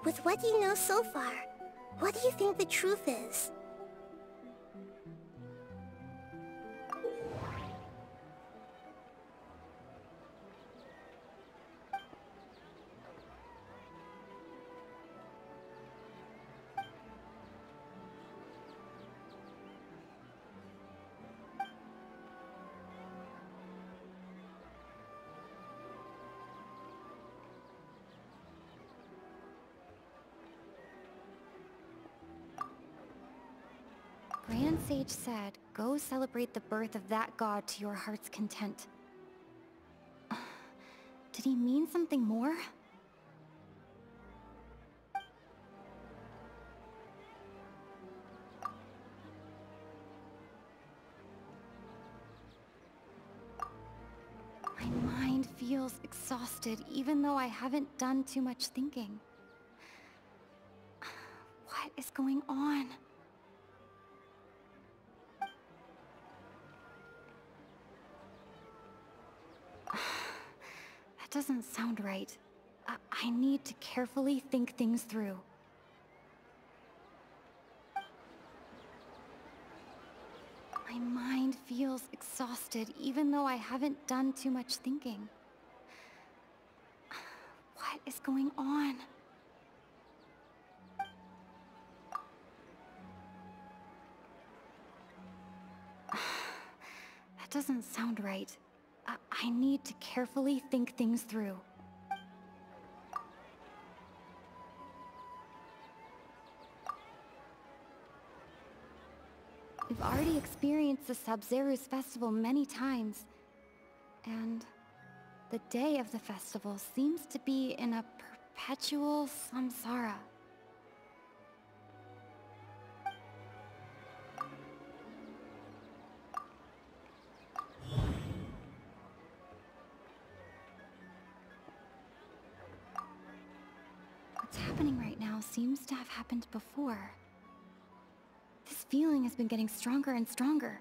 with what you know so far, what do you think the truth is? Grand Sage said, go celebrate the birth of that god to your heart's content. Did he mean something more? My mind feels exhausted, even though I haven't done too much thinking. What is going on? That doesn't sound right. I need to carefully think things through. My mind feels exhausted, even though I haven't done too much thinking. What is going on? That doesn't sound right. I need to carefully think things through. We've already experienced the Sabzeruz festival many times, and the day of the festival seems to be in a perpetual samsara. What's happening right now seems to have happened before. This feeling has been getting stronger and stronger.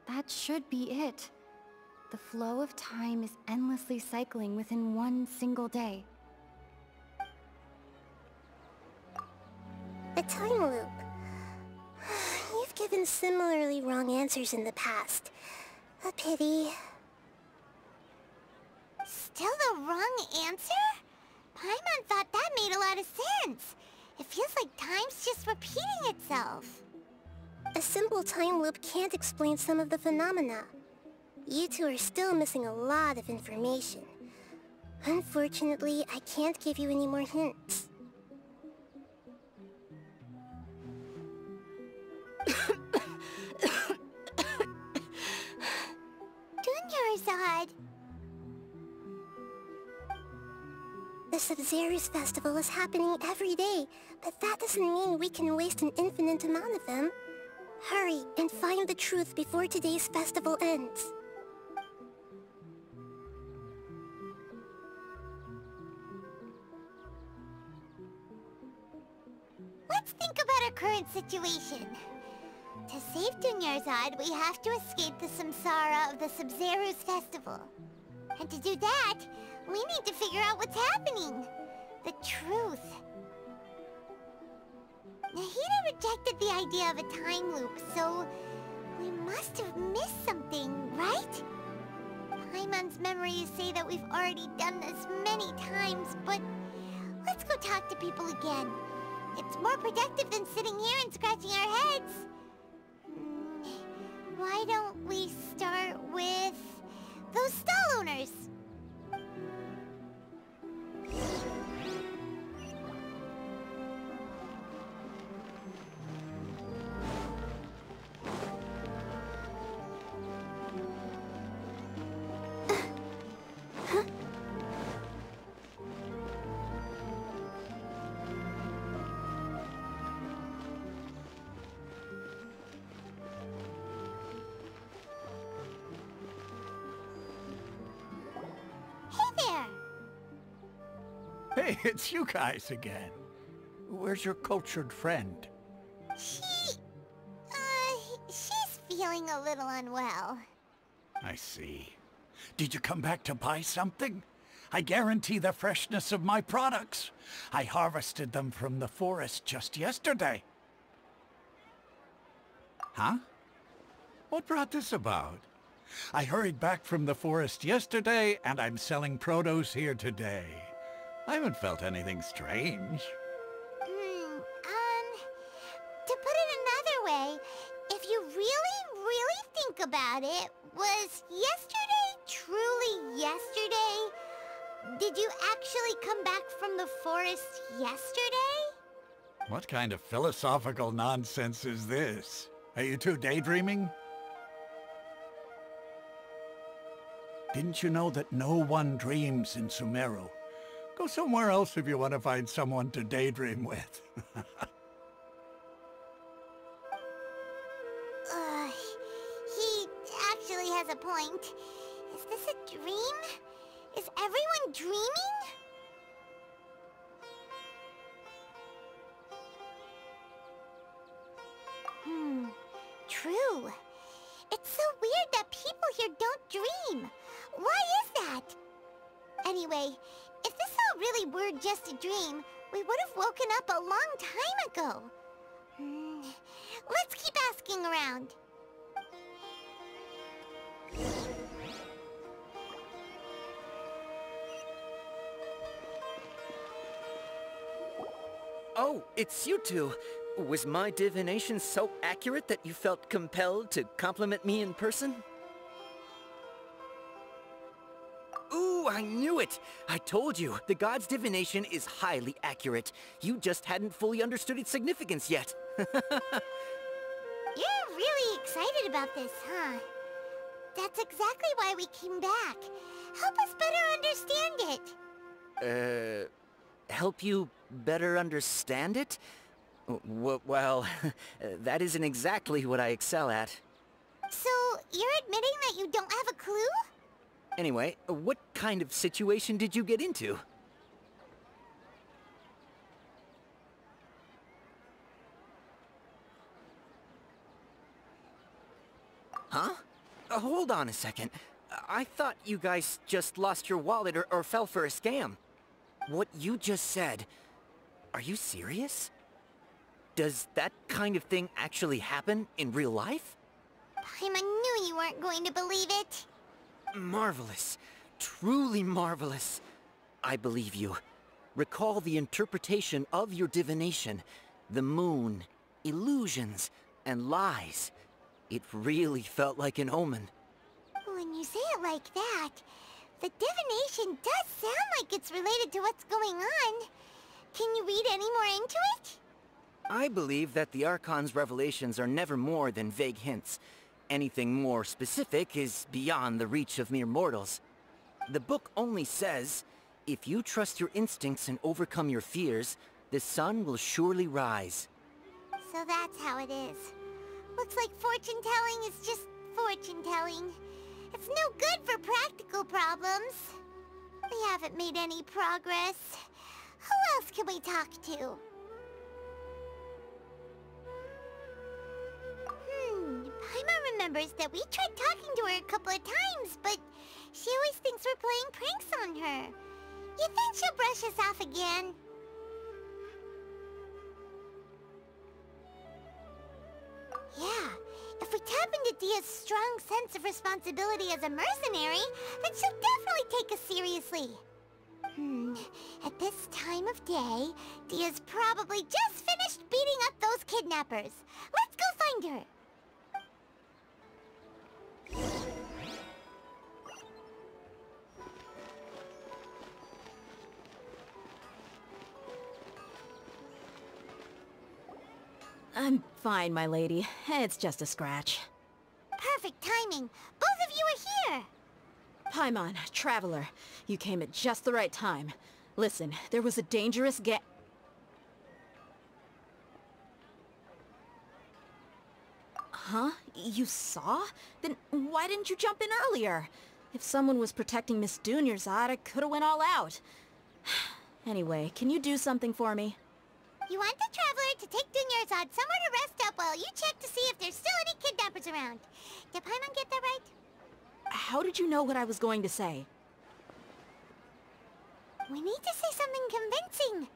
That should be it. The flow of time is endlessly cycling within one single day. A time loop. You've given similarly wrong answers in the past. A pity. Still the wrong answer? Paimon thought that made a lot of sense. It feels like time's just repeating itself. A simple time loop can't explain some of the phenomena. You two are still missing a lot of information. Unfortunately, I can't give you any more hints. Dunyarzad! The Sabzeruz festival is happening every day, but that doesn't mean we can waste an infinite amount of them. Hurry and find the truth before today's festival ends. Let's think about our current situation. To save Dunyarzad, we have to escape the samsara of the Sabzeruz festival. And to do that, we need to figure out what's happening. The truth. Nahida rejected the idea of a time loop, so we must have missed something, right? Paimon's memories say that we've already done this many times, but let's go talk to people again. It's more productive than sitting here and scratching our heads. Why don't we start with those stall owners? Hey, it's you guys again. Where's your cultured friend? She's feeling a little unwell. I see. Did you come back to buy something? I guarantee the freshness of my products. I harvested them from the forest just yesterday. Huh? What brought this about? I hurried back from the forest yesterday, and I'm selling produce here today. I haven't felt anything strange. To put it another way, if you really think about it, was yesterday truly yesterday? Did you actually come back from the forest yesterday? What kind of philosophical nonsense is this? Are you two daydreaming? Didn't you know that no one dreams in Sumeru? Go somewhere else if you want to find someone to daydream with. He actually has a point. Is this a dream? Is everyone dreaming? True. It's so weird that people here don't dream. Why is that? Anyway, if this all really were just a dream, we would have woken up a long time ago. Let's keep asking around. Oh, it's you two. Was my divination so accurate that you felt compelled to compliment me in person? Ooh, I knew it! I told you, the god's divination is highly accurate. You just hadn't fully understood its significance yet. You're really excited about this, huh? That's exactly why we came back. Help us better understand it. Help you better understand it? Well, that isn't exactly what I excel at. So, you're admitting that you don't have a clue? Anyway, what kind of situation did you get into? Huh? Hold on a second. I thought you guys just lost your wallet or fell for a scam. What you just said, are you serious? Does that kind of thing actually happen in real life? Paimon knew you weren't going to believe it. Marvelous. Truly marvelous. I believe you. Recall the interpretation of your divination. The moon, illusions, and lies. It really felt like an omen. When you say it like that, the divination does sound like it's related to what's going on. Can you read any more into it? I believe that the Archon's revelations are never more than vague hints. Anything more specific is beyond the reach of mere mortals. The book only says, if you trust your instincts and overcome your fears, the sun will surely rise. So that's how it is. Looks like fortune-telling is just fortune-telling. It's no good for practical problems. We haven't made any progress. Who else can we talk to? Paimon remembers that we tried talking to her a couple of times, but she always thinks we're playing pranks on her. You think she'll brush us off again? Yeah, if we tap into Dia's strong sense of responsibility as a mercenary, then she'll definitely take us seriously. At this time of day, Dia's probably just finished beating up those kidnappers. Let's go find her. I'm fine, my lady. It's just a scratch. Perfect timing. Both of you are here. Paimon, Traveler, you came at just the right time. Listen, there was a dangerous Huh? You saw? Then why didn't you jump in earlier? If someone was protecting Miss Dunyarzad, I could have went all out. Anyway, can you do something for me? You want the Traveler to take Dunyarzad somewhere to rest up while you check to see if there's still any kidnappers around. Did Paimon get that right? How did you know what I was going to say? We need to say something convincing.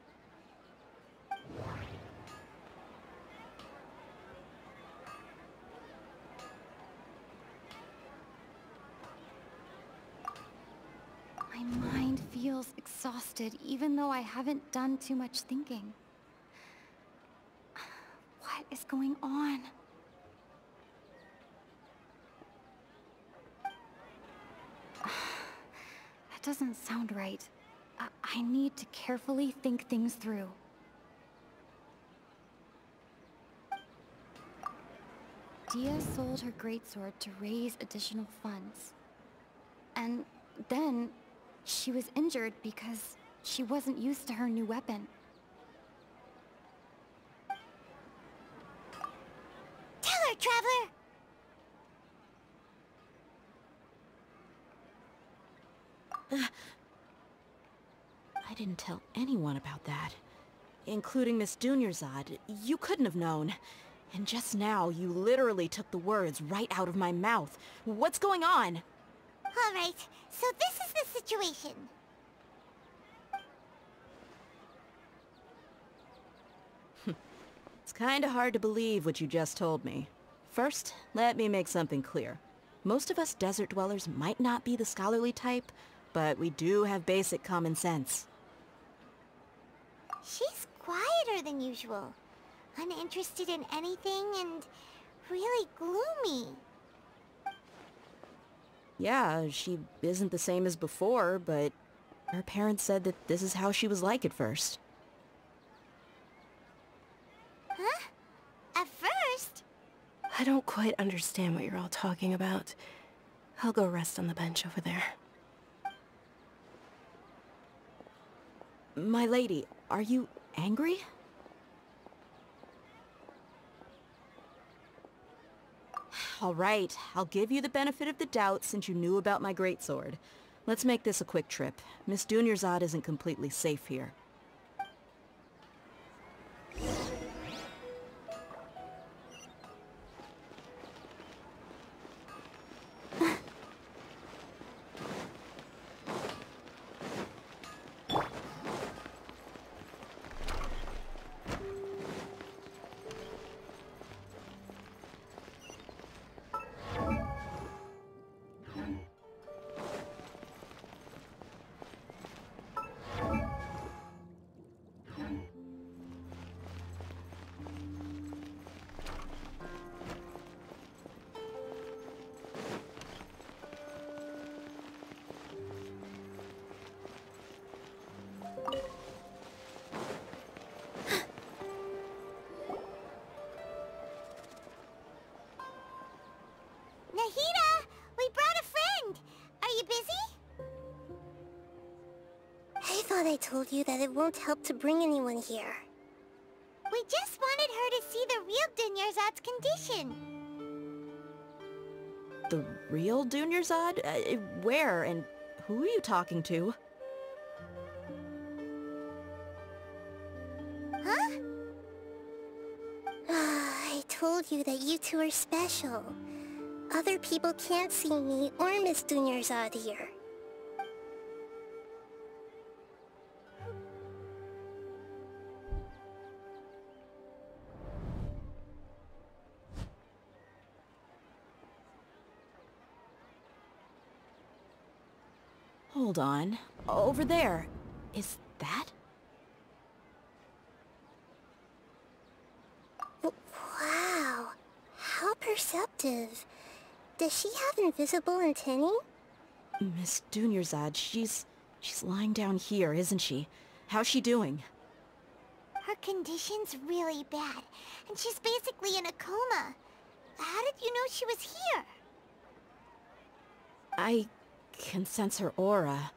My mind feels exhausted, even though I haven't done too much thinking. What is going on? That doesn't sound right. I need to carefully think things through. Dia sold her greatsword to raise additional funds. And then she was injured because she wasn't used to her new weapon. Tell her, Traveler! I didn't tell anyone about that. Including Miss Dunyarzad. You couldn't have known. And just now, you literally took the words right out of my mouth. What's going on? Alright, so this is the situation. It's kinda hard to believe what you just told me. First, let me make something clear. Most of us desert dwellers might not be the scholarly type, but we do have basic common sense. She's quieter than usual. Uninterested in anything and really gloomy. Yeah, she isn't the same as before, but her parents said that this is how she was like at first. Huh? At first? I don't quite understand what you're all talking about. I'll go rest on the bench over there. My lady, are you angry? All right, I'll give you the benefit of the doubt since you knew about my greatsword. Let's make this a quick trip. Miss Dunyarzad isn't completely safe here. Nahida! We brought a friend! Are you busy? I thought I told you that it won't help to bring anyone here. We just wanted her to see the real Dunyarzad's condition. The real Dunyarzad? Where and who are you talking to? Huh? I told you that you two are special. Other people can't see me or Miss Dunyarzad here. Hold on. Over there. Is that? Wow. How perceptive. Does she have invisible antennae? Miss Dunyarzad, she's lying down here, isn't she? How's she doing? Her condition's really bad, and she's basically in a coma. How did you know she was here? I can sense her aura.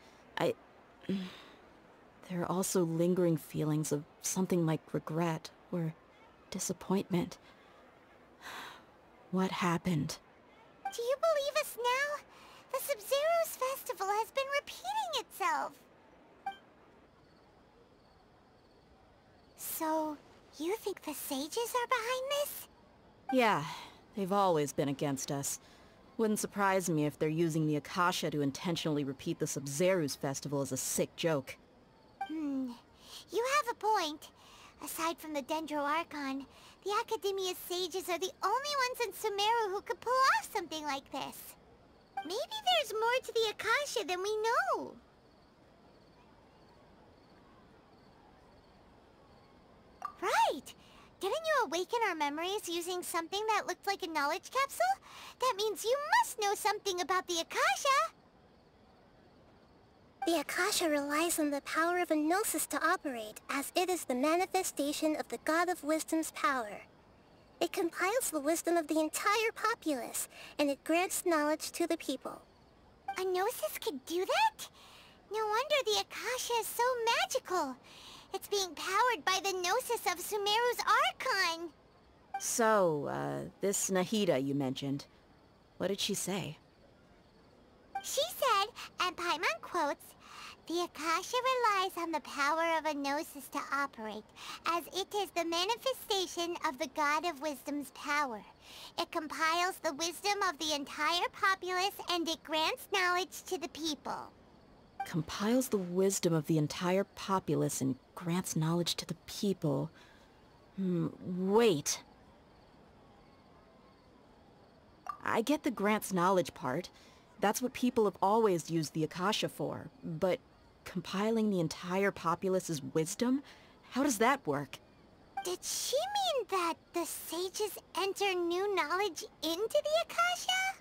There are also lingering feelings of something like regret or disappointment. What happened? Do you believe us now? The Sub-Zero's festival has been repeating itself. So, you think the sages are behind this? Yeah, they've always been against us. Wouldn't surprise me if they're using the Akasha to intentionally repeat the Sub-Zero's festival as a sick joke. You have a point. Aside from the Dendro Archon, the Academia's sages are the only ones in Sumeru who could pull off something like this. Maybe there's more to the Akasha than we know. Right! Didn't you awaken our memories using something that looked like a knowledge capsule? That means you must know something about the Akasha! The Akasha relies on the power of a gnosis to operate, as it is the manifestation of the God of Wisdom's power. It compiles the wisdom of the entire populace, and it grants knowledge to the people. A gnosis could do that? No wonder the Akasha is so magical. It's being powered by the gnosis of Sumeru's Archon. So, this Nahida you mentioned, what did she say? She said, and Paimon quotes, "The Akasha relies on the power of a gnosis to operate, as it is the manifestation of the God of Wisdom's power. It compiles the wisdom of the entire populace, and it grants knowledge to the people." Compiles the wisdom of the entire populace and grants knowledge to the people. Wait. I get the grants knowledge part. That's what people have always used the Akasha for. But compiling the entire populace's wisdom? How does that work? Did she mean that the sages enter new knowledge into the Akasha?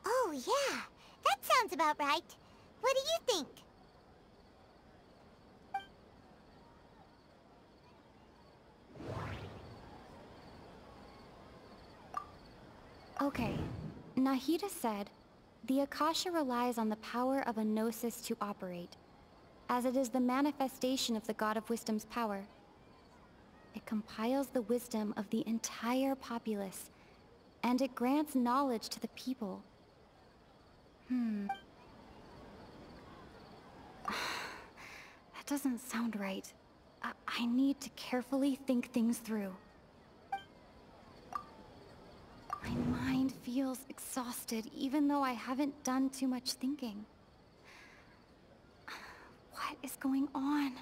Oh yeah, that sounds about right. What do you think? Okay, Nahida said, "The Akasha relies on the power of a gnosis to operate, as it is the manifestation of the God of Wisdom's power. It compiles the wisdom of the entire populace, and it grants knowledge to the people." That doesn't sound right. I need to carefully think things through. My mind feels exhausted, even though I haven't done too much thinking. What is going on?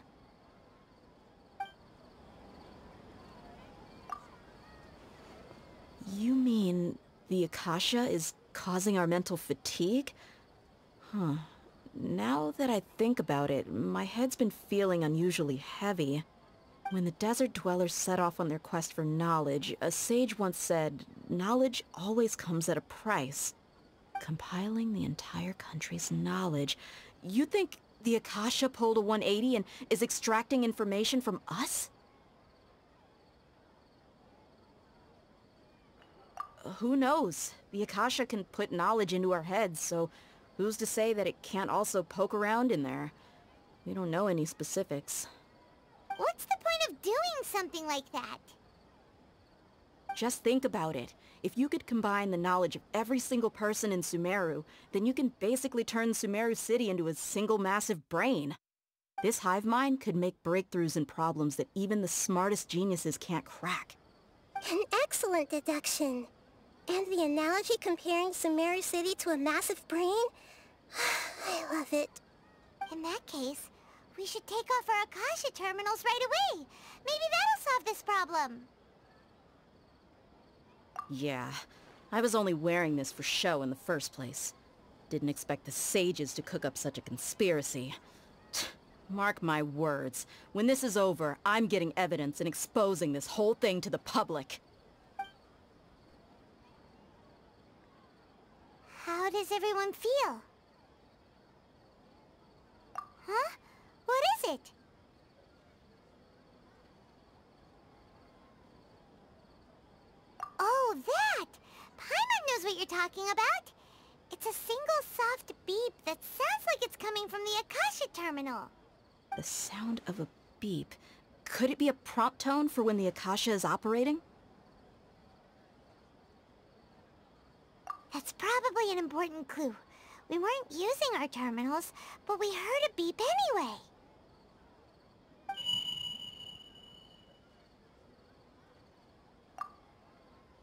You mean the Akasha is causing our mental fatigue? Huh. Now that I think about it, my head's been feeling unusually heavy. When the desert dwellers set off on their quest for knowledge, a sage once said, "Knowledge always comes at a price." Compiling the entire country's knowledge. You think the Akasha pulled a 180 and is extracting information from us? Who knows? The Akasha can put knowledge into our heads, so who's to say that it can't also poke around in there? We don't know any specifics. What's the point of doing something like that? Just think about it. If you could combine the knowledge of every single person in Sumeru, then you can basically turn Sumeru City into a single massive brain. This hive mind could make breakthroughs in problems that even the smartest geniuses can't crack. An excellent deduction. And the analogy comparing Sumeru City to a massive brain? I love it. In that case, we should take off our Akasha terminals right away. Maybe that'll solve this problem. Yeah, I was only wearing this for show in the first place. Didn't expect the sages to cook up such a conspiracy. Mark my words, when this is over, I'm getting evidence and exposing this whole thing to the public. How does everyone feel? Huh? What is it? Oh, that! Paimon knows what you're talking about. It's a single soft beep that sounds like it's coming from the Akasha terminal. The sound of a beep. Could it be a prompt tone for when the Akasha is operating? That's probably an important clue. We weren't using our terminals, but we heard a beep anyway.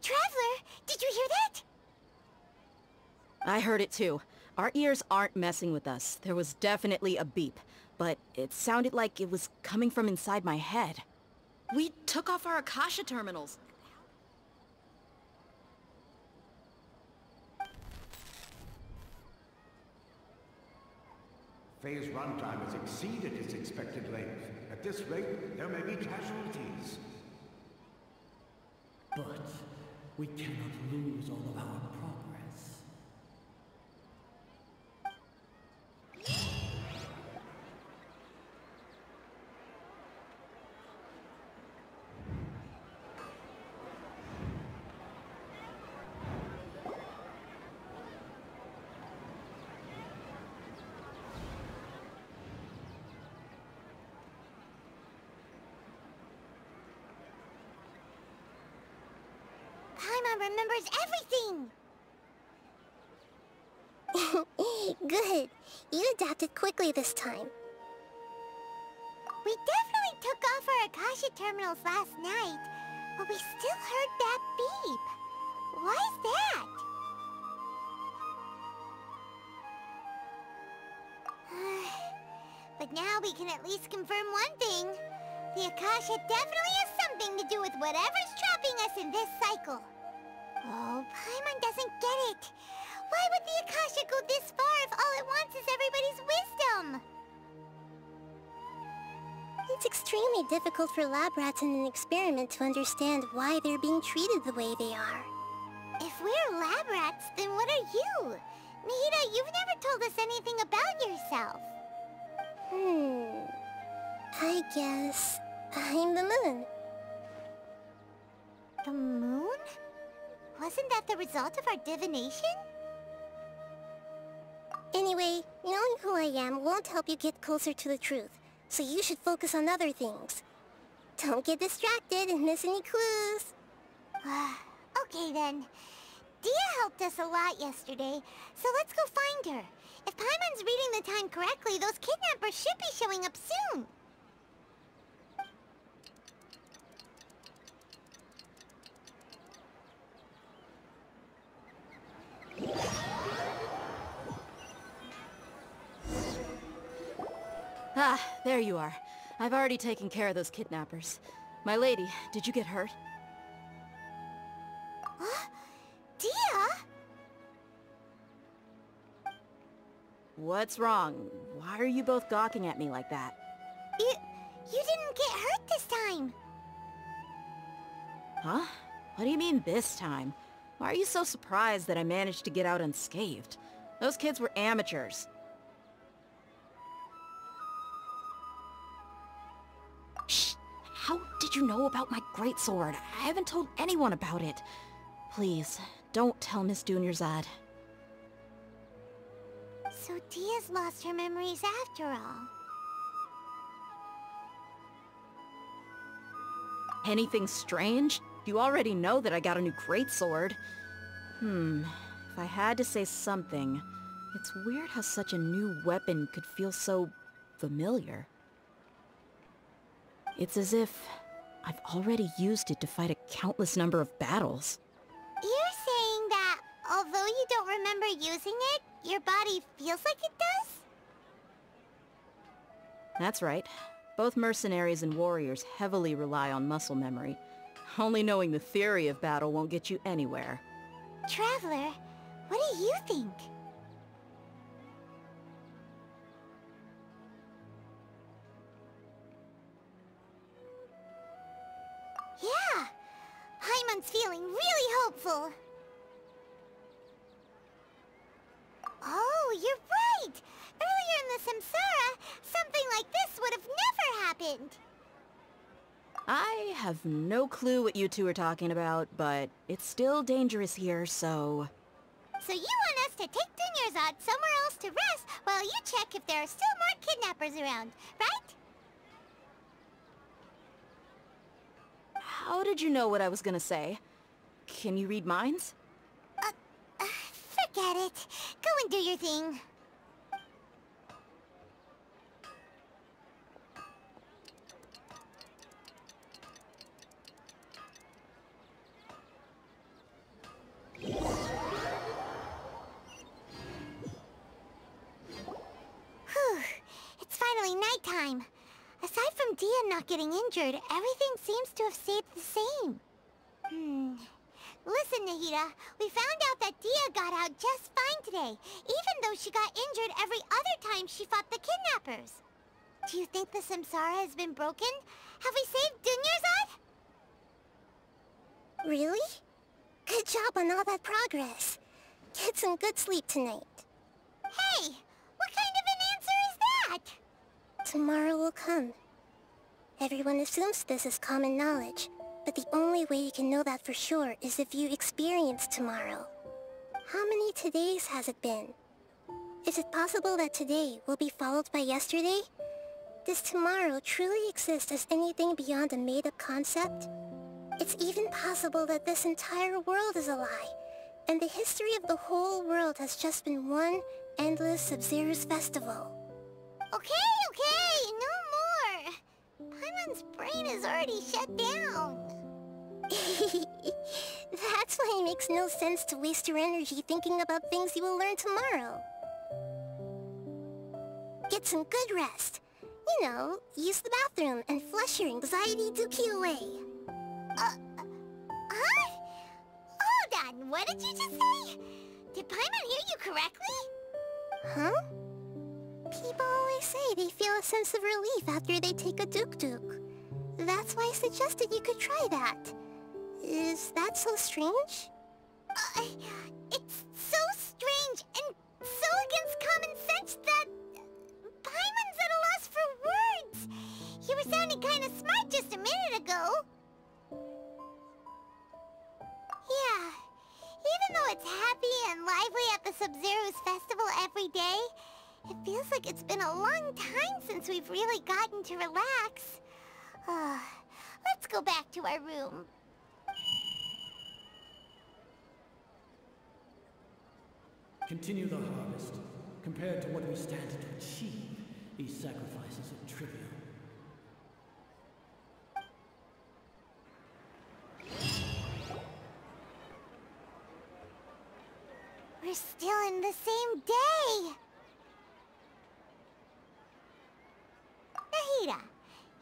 Traveler, did you hear that? I heard it too. Our ears aren't messing with us. There was definitely a beep, but it sounded like it was coming from inside my head. We took off our Akasha terminals. Phase runtime has exceeded its expected length. At this rate, there may be casualties. But we cannot lose all of our progress. remembers everything! Good. You adapted quickly this time. We definitely took off our Akasha terminals last night, but we still heard that beep. Why is that? But now we can at least confirm one thing. The Akasha definitely has something to do with whatever's trapping us in this cycle. Oh, Paimon doesn't get it. Why would the Akasha go this far if all it wants is everybody's wisdom? It's extremely difficult for lab rats in an experiment to understand why they're being treated the way they are. If we're lab rats, then what are you? Nahida, you've never told us anything about yourself. I guess I'm the moon. The moon? Wasn't that the result of our divination? Anyway, knowing who I am won't help you get closer to the truth, so you should focus on other things. Don't get distracted and miss any clues. Okay then. Dia helped us a lot yesterday, so let's go find her. If Paimon's reading the time correctly, those kidnappers should be showing up soon. Ah, there you are. I've already taken care of those kidnappers. My lady, did you get hurt? Dia? What's wrong? Why are you both gawking at me like that? You didn't get hurt this time. Huh? What do you mean this time? Why are you so surprised that I managed to get out unscathed? Those kids were amateurs. Shh! How did you know about my greatsword? I haven't told anyone about it. Please, don't tell Miss Dunyarzad. So Dia's lost her memories after all. Anything strange? You already know that I got a new greatsword. If I had to say something, it's weird how such a new weapon could feel so familiar. It's as if I've already used it to fight a countless number of battles. You're saying that although you don't remember using it, your body feels like it does? That's right. Both mercenaries and warriors heavily rely on muscle memory. Only knowing the theory of battle won't get you anywhere. Traveler, what do you think? Yeah, Paimon's feeling really hopeful. Oh, you're right! Earlier in the Samsara, something like this would have never happened. I have no clue what you two are talking about, but it's still dangerous here, so... So you want us to take Dunyarzad somewhere else to rest while you check if there are still more kidnappers around, right? How did you know what I was gonna say? Can you read minds? Forget it. Go and do your thing. It's finally nighttime. Aside from Dia not getting injured, everything seems to have stayed the same. Listen, Nahida, we found out that Dia got out just fine today, even though she got injured every other time she fought the kidnappers. Do you think the Samsara has been broken? Have we saved Dunyarzad? Really? Good job on all that progress. Get some good sleep tonight. Hey, what kind of an answer is that? Tomorrow will come. Everyone assumes this is common knowledge, but the only way you can know that for sure is if you experience tomorrow. How many todays has it been? Is it possible that today will be followed by yesterday? Does tomorrow truly exist as anything beyond a made-up concept? It's even possible that this entire world is a lie, and the history of the whole world has just been one endless Sub-Zero's festival. Okay, no more! Paimon's brain is already shut down. That's why it makes no sense to waste your energy thinking about things you will learn tomorrow. Get some good rest. You know, use the bathroom and flush your anxiety dookie away. Huh? Hold on, what did you just say? Did Paimon hear you correctly? Huh? People always say they feel a sense of relief after they take a duk-duk. That's why I suggested you could try that. Is that so strange? It's so strange and so against common sense that Paimon's at a loss for words. You were sounding kind of smart just a minute ago. Yeah, even though it's happy and lively at the Sub-Zero's festival every day, it feels like it's been a long time since we've really gotten to relax. Let's go back to our room. Continue the harvest. Compared to what we stand to achieve, these sacrifices are trivial. We're still in the same day! Nahida,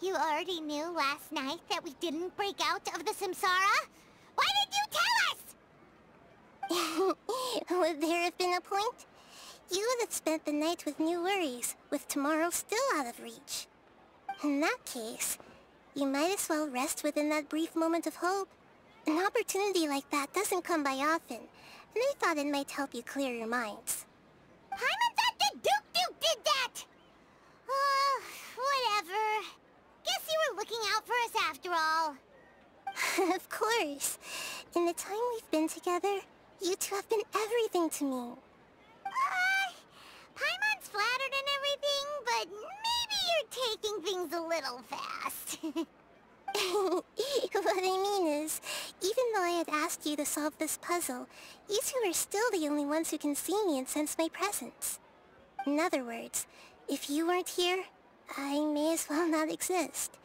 you already knew last night that we didn't break out of the samsara? Why did you tell us? Would there have been a point? You would have spent the night with new worries, with tomorrow still out of reach. In that case, you might as well rest within that brief moment of hope. An opportunity like that doesn't come by often, and I thought it might help you clear your minds. Paimon thought the Duke did that! Whatever. Guess you were looking out for us after all. Of course. In the time we've been together, you two have been everything to me. Paimon's flattered and everything, but maybe you're taking things a little fast. What I mean is, even though I had asked you to solve this puzzle, you two are still the only ones who can see me and sense my presence. In other words, if you weren't here, I may as well not exist.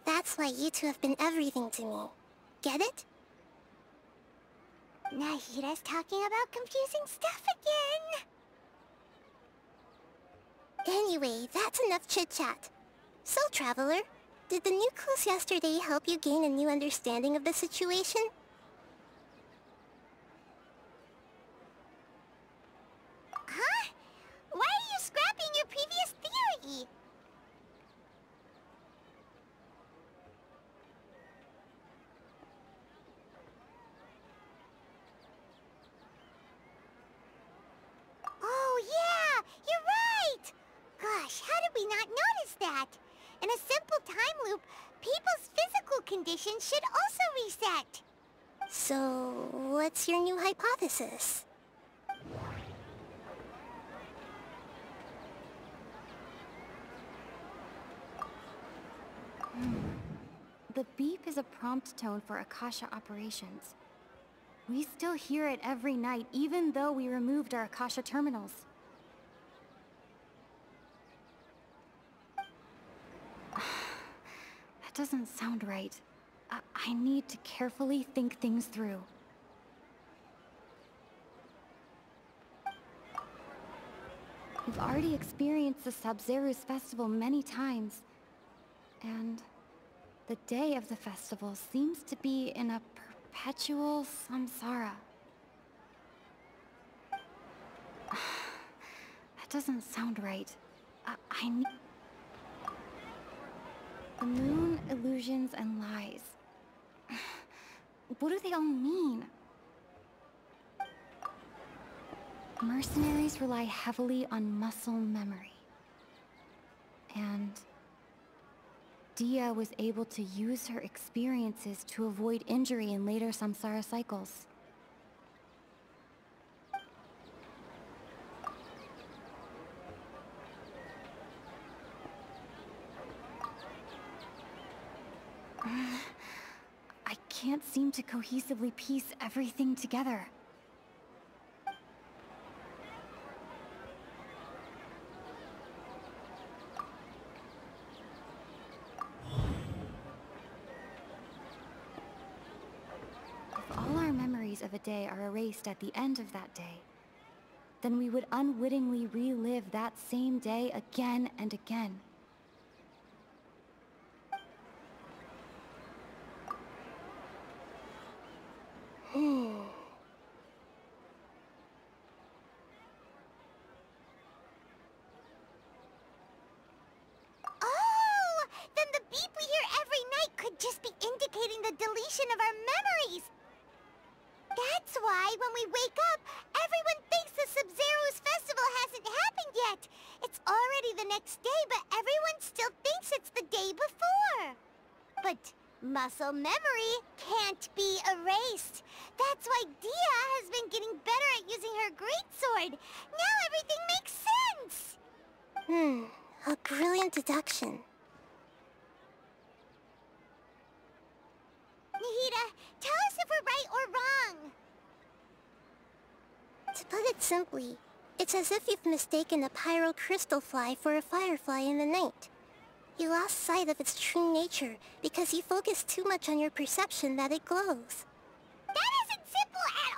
That's why you two have been everything to me. Get it? Nahida's talking about confusing stuff again. Anyway, that's enough chit-chat. So, Traveler, did the new clues yesterday help you gain a new understanding of the situation? Huh? Why are you scrapping your previous theory? Oh yeah, you're right! Gosh, how did we not notice that? In a simple time loop, people's physical conditions should also reset. So, what's your new hypothesis? The beep is a prompt tone for Akasha operations. We still hear it every night, even though we removed our Akasha terminals. That doesn't sound right. I need to carefully think things through. We've already experienced the Sub-Zero's festival many times, and the day of the festival seems to be in a perpetual samsara. That doesn't sound right. I need... The moon, illusions, and lies. What do they all mean? Mercenaries rely heavily on muscle memory. And Dia was able to use her experiences to avoid injury in later samsara cycles. I can't seem to cohesively piece everything together. If all our memories of a day are erased at the end of that day, then we would unwittingly relive that same day again and again. Then the beep we hear every night could just be indicating the deletion of our memories. That's why when we wake up, everyone thinks the Sub-Zero's festival hasn't happened yet. It's already the next day, but everyone still thinks it's the day before. But muscle memory can't be erased. That's why Dia has been getting better at using her greatsword. Now everything makes sense. A brilliant deduction. Nahida, tell us if we're right or wrong. To put it simply, it's as if you've mistaken a pyro crystal fly for a firefly in the night. You lost sight of its true nature because you focused too much on your perception that it glows. That isn't simple at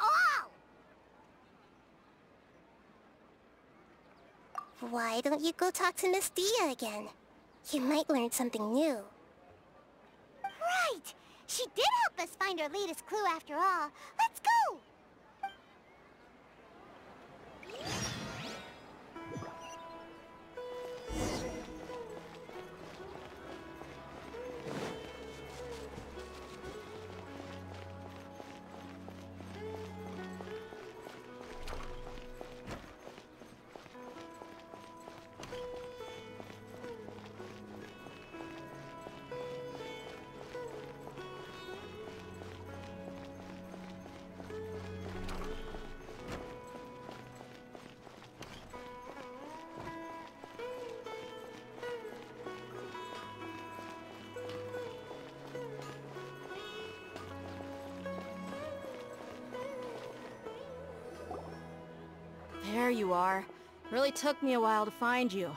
all! Why don't you go talk to Miss Dia again? You might learn something new. Right! She did help us find our latest clue after all. Let's go! There you are. Really took me a while to find you.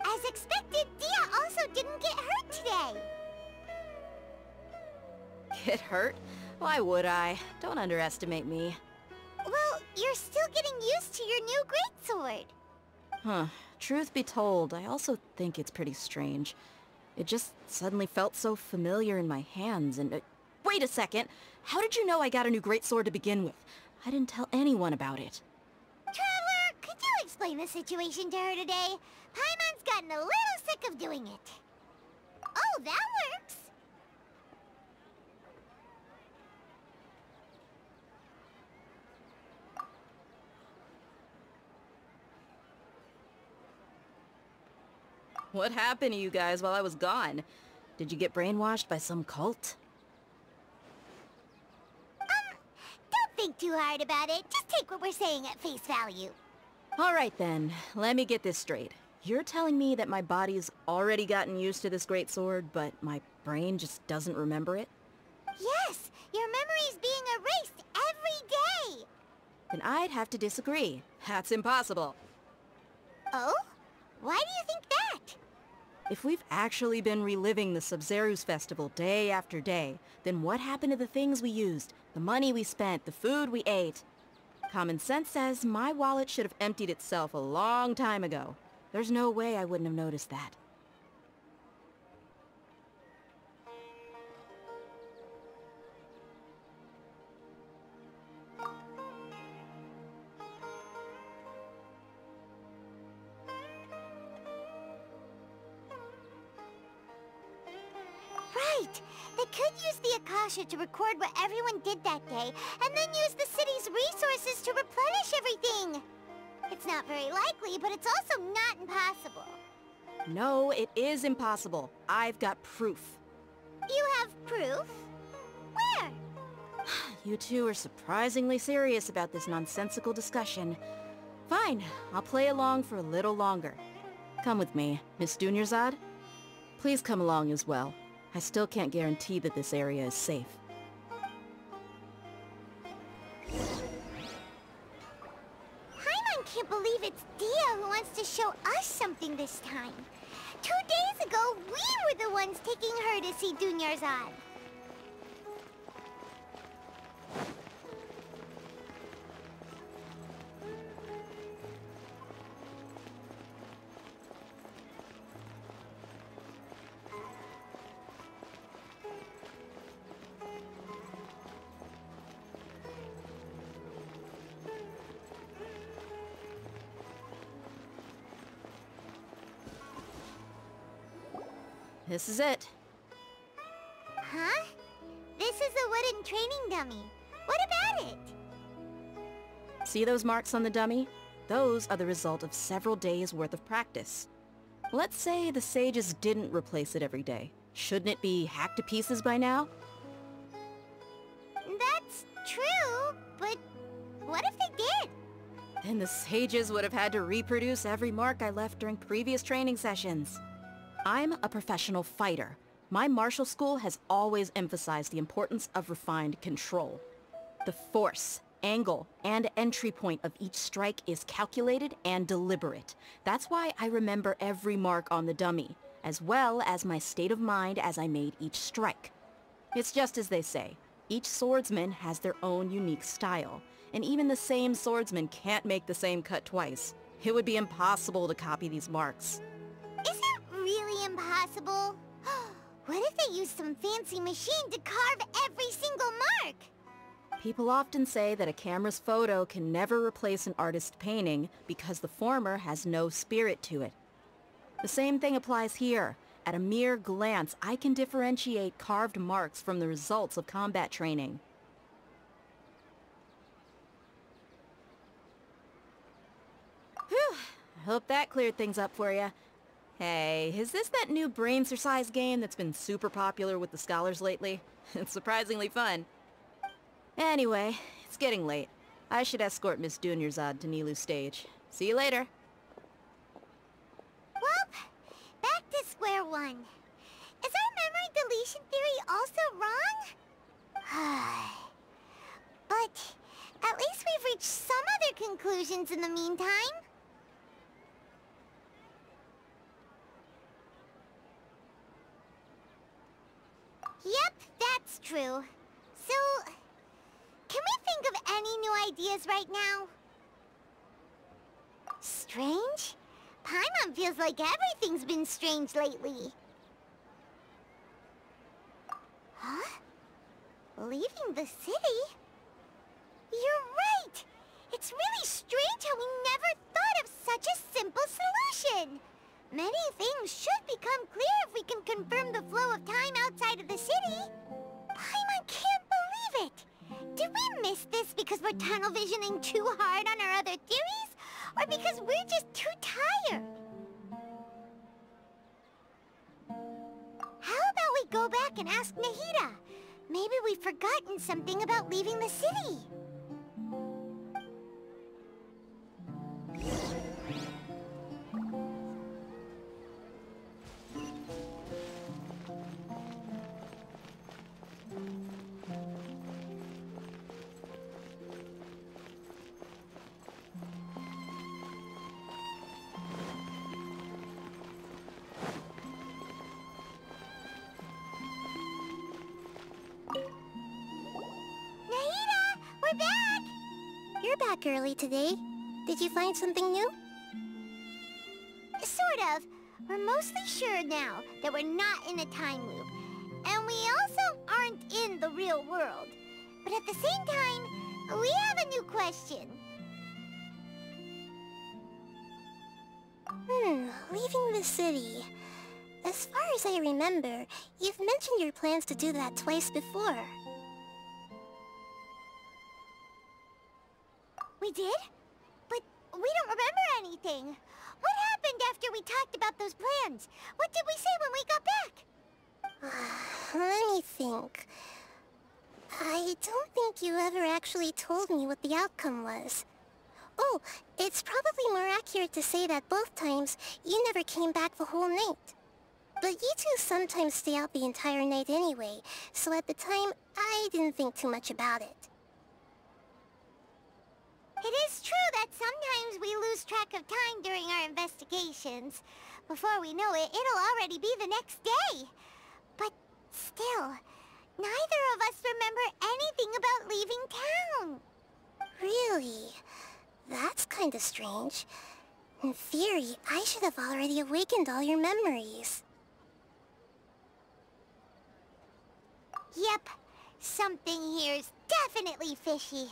As expected, Dia also didn't get hurt today. Get hurt? Why would I? Don't underestimate me. Well, you're still getting used to your new greatsword. Huh. Truth be told, I also think it's pretty strange. It just suddenly felt so familiar in my hands and... wait a second! How did you know I got a new greatsword to begin with? I didn't tell anyone about it. Traveler, could you explain the situation to her today? Paimon's gotten a little sick of doing it. Oh, that works! What happened to you guys while I was gone? Did you get brainwashed by some cult? Don't think too hard about it. Just take what we're saying at face value. Alright then, let me get this straight. You're telling me that my body's already gotten used to this greatsword, but my brain just doesn't remember it? Yes, your memory's being erased every day. Then I'd have to disagree. That's impossible. Oh? Why do you think that? If we've actually been reliving the Sub-Zero's festival day after day, then what happened to the things we used, the money we spent, the food we ate? Common sense says my wallet should have emptied itself a long time ago. There's no way I wouldn't have noticed that. Right! They could use the Akasha to record what everyone did that day, and then use the city's resources to replenish everything! It's not very likely, but it's also not impossible. No, it is impossible. I've got proof. You have proof? Where? You two are surprisingly serious about this nonsensical discussion. Fine, I'll play along for a little longer. Come with me, Miss Dunyarzad. Please come along as well. I still can't guarantee that this area is safe. Paimon can't believe it's Dia who wants to show us something this time. 2 days ago, we were the ones taking her to see Dunyarzad. This is it. Huh? This is a wooden training dummy. What about it? See those marks on the dummy? Those are the result of several days' worth of practice. Let's say the sages didn't replace it every day. Shouldn't it be hacked to pieces by now? That's true, but what if they did? Then the sages would have had to reproduce every mark I left during previous training sessions. I'm a professional fighter. My martial school has always emphasized the importance of refined control. The force, angle, and entry point of each strike is calculated and deliberate. That's why I remember every mark on the dummy, as well as my state of mind as I made each strike. It's just as they say, each swordsman has their own unique style, and even the same swordsman can't make the same cut twice. It would be impossible to copy these marks. Is it really impossible? What if they used some fancy machine to carve every single mark? People often say that a camera's photo can never replace an artist's painting because the former has no spirit to it. The same thing applies here. At a mere glance, I can differentiate carved marks from the results of combat training. Whew, I hope that cleared things up for you. Hey, is this that new brain exercise game that's been super popular with the scholars lately? It's surprisingly fun. Anyway, it's getting late. I should escort Miss Dunyarzad to Nilu's stage. See you later. Well, back to square one. Is our memory deletion theory also wrong? But at least we've reached some other conclusions in the meantime. Yep, that's true. So, can we think of any new ideas right now? Strange? Paimon feels like everything's been strange lately. Huh? Leaving the city? You're right! It's really strange how we never thought of such a simple solution! Many things should become clear if we can confirm the flow of time outside of the city. Paimon can't believe it! Did we miss this because we're tunnel visioning too hard on our other theories? Or because we're just too tired? How about we go back and ask Nahida? Maybe we've forgotten something about leaving the city. We're back! You're back early today. Did you find something new? Sort of. We're mostly sure now that we're not in a time loop. And we also aren't in the real world. But at the same time, we have a new question. Leaving the city. As far as I remember, you've mentioned your plans to do that twice before. We did? But we don't remember anything. What happened after we talked about those plans? What did we say when we got back? Let me think. I don't think you ever actually told me what the outcome was. Oh, it's probably more accurate to say that both times you never came back the whole night. But you two sometimes stay out the entire night anyway, so at the time, I didn't think too much about it. It is true that sometimes we lose track of time during our investigations. Before we know it, it'll already be the next day. But still, neither of us remember anything about leaving town. Really? That's kinda strange. In theory, I should have already awakened all your memories. Yep, something here's definitely fishy.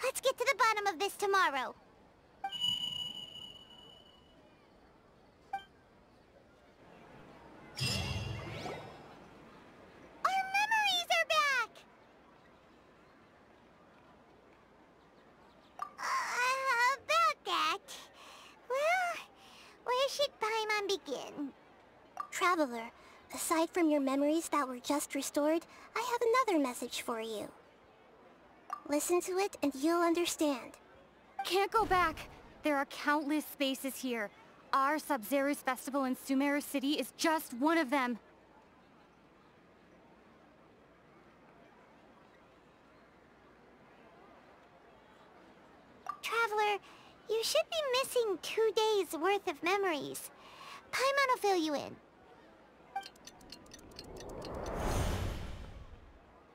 Let's get to the bottom of this tomorrow. Our memories are back! About that... Well, where should Paimon begin? Traveler, aside from your memories that were just restored, I have another message for you. Listen to it and you'll understand. Can't go back. There are countless spaces here. Our Sub-Zero's festival in Sumeru City is just one of them. Traveler, you should be missing 2 days worth of memories. Paimon will fill you in.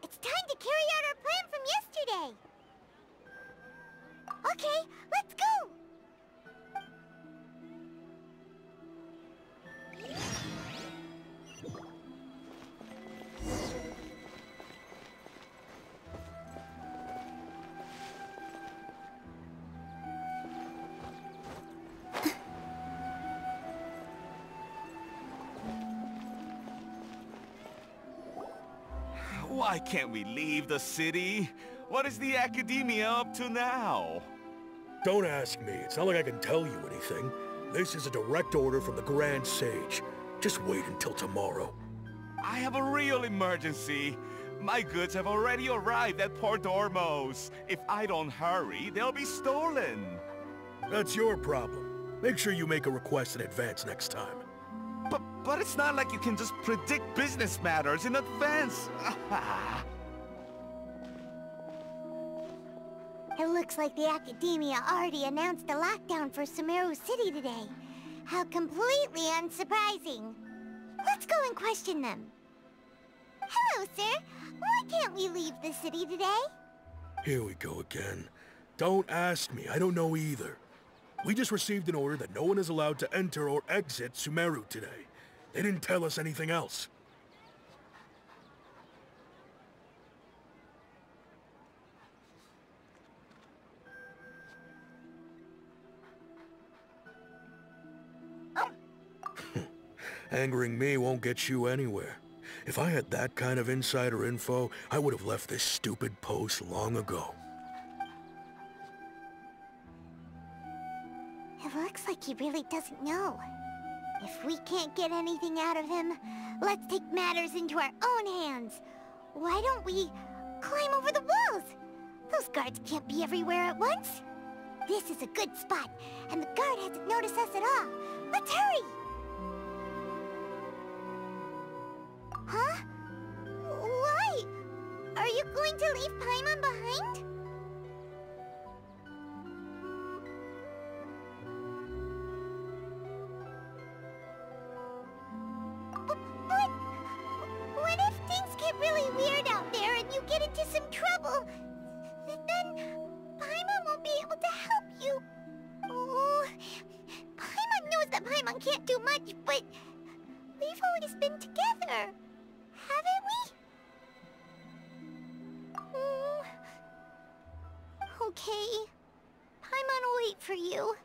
It's time to carry out our plan from yesterday. Okay, let's go! Why can't we leave the city? What is the Academia up to now? Don't ask me. It's not like I can tell you anything. This is a direct order from the Grand Sage. Just wait until tomorrow. I have a real emergency. My goods have already arrived at Port Ormos. If I don't hurry, they'll be stolen. That's your problem. Make sure you make a request in advance next time. But it's not like you can just predict business matters in advance. It looks like the Academia already announced a lockdown for Sumeru City today. How completely unsurprising. Let's go and question them. Hello, sir. Why can't we leave the city today? Here we go again. Don't ask me. I don't know either. We just received an order that no one is allowed to enter or exit Sumeru today. They didn't tell us anything else. Angering me won't get you anywhere. If I had that kind of insider info, I would have left this stupid post long ago. It looks like he really doesn't know. If we can't get anything out of him, let's take matters into our own hands. Why don't we climb over the walls? Those guards can't be everywhere at once. This is a good spot, and the guard hasn't noticed us at all. Let's hurry! Huh? Why? Are you going to leave Paimon behind? But what if things get really weird out there and you get into some trouble? Then Paimon won't be able to help you. Oh, Paimon knows that Paimon can't do much, but we've always been together. Haven't we? Okay. Paimon will wait for you.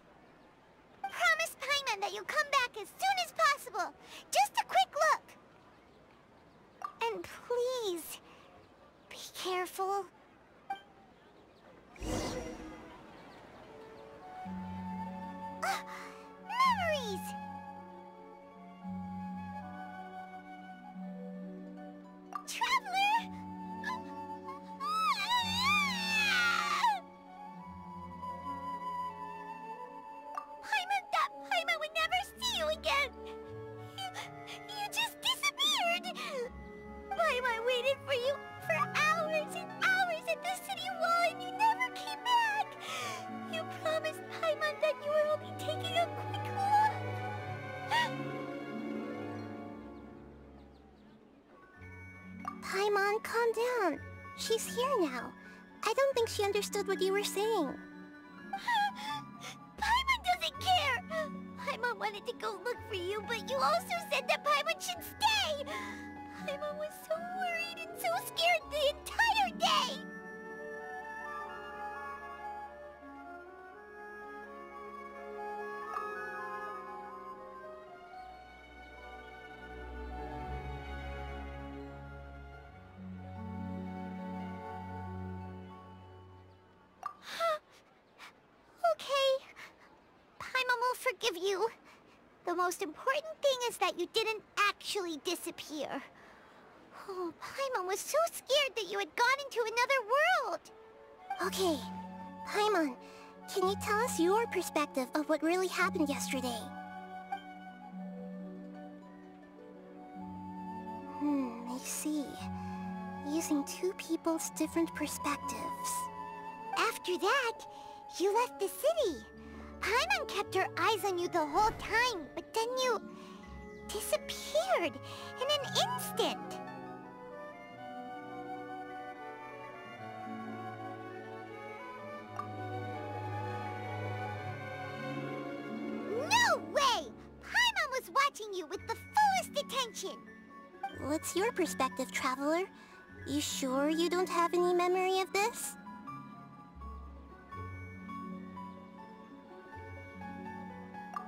Promise Paimon that you'll come back as soon as possible. Just a quick look. And please, be careful. Memories! Traveler! Paimon thought Paimon would never see you again. You Paimon, calm down. She's here now. I don't think she understood what you were saying. Paimon doesn't care! Paimon wanted to go look for you, but you also said that Paimon should stay! Paimon was so worried and so scared the entire day! Okay. Paimon will forgive you. The most important thing is that you didn't actually disappear. Oh, Paimon was so scared that you had gone into another world. Okay. Paimon, can you tell us your perspective of what really happened yesterday? I see. Using two people's different perspectives. After that, you left the city. Paimon kept her eyes on you the whole time, but then you disappeared in an instant. No way! Paimon was watching you with the fullest attention. What's your perspective, Traveler? You sure you don't have any memory of this?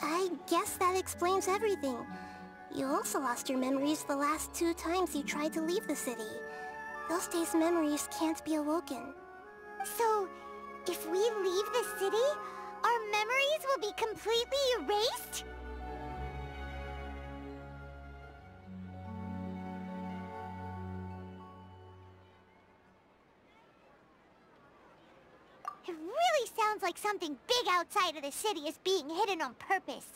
I guess that explains everything. You also lost your memories the last 2 times you tried to leave the city. Those days' memories can't be awoken. So, if we leave the city, our memories will be completely erased? It really sounds like something big outside of the city is being hidden on purpose.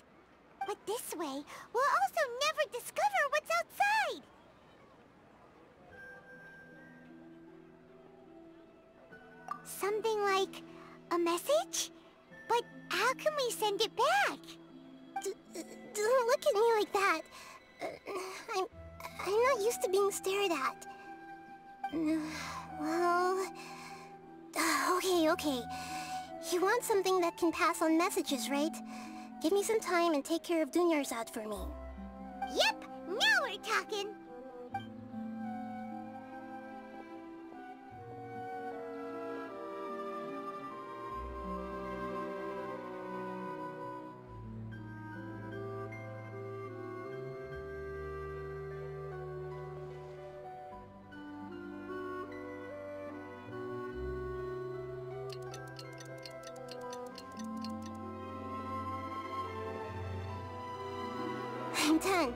But this way, we'll also never discover what's outside. Something like a message? But how can we send it back? Don't look at me like that. I'm not used to being stared at. Well... Okay. You want something that can pass on messages, right? Give me some time and take care of Dunyarzad for me. Yep, now we're talking. I'm done.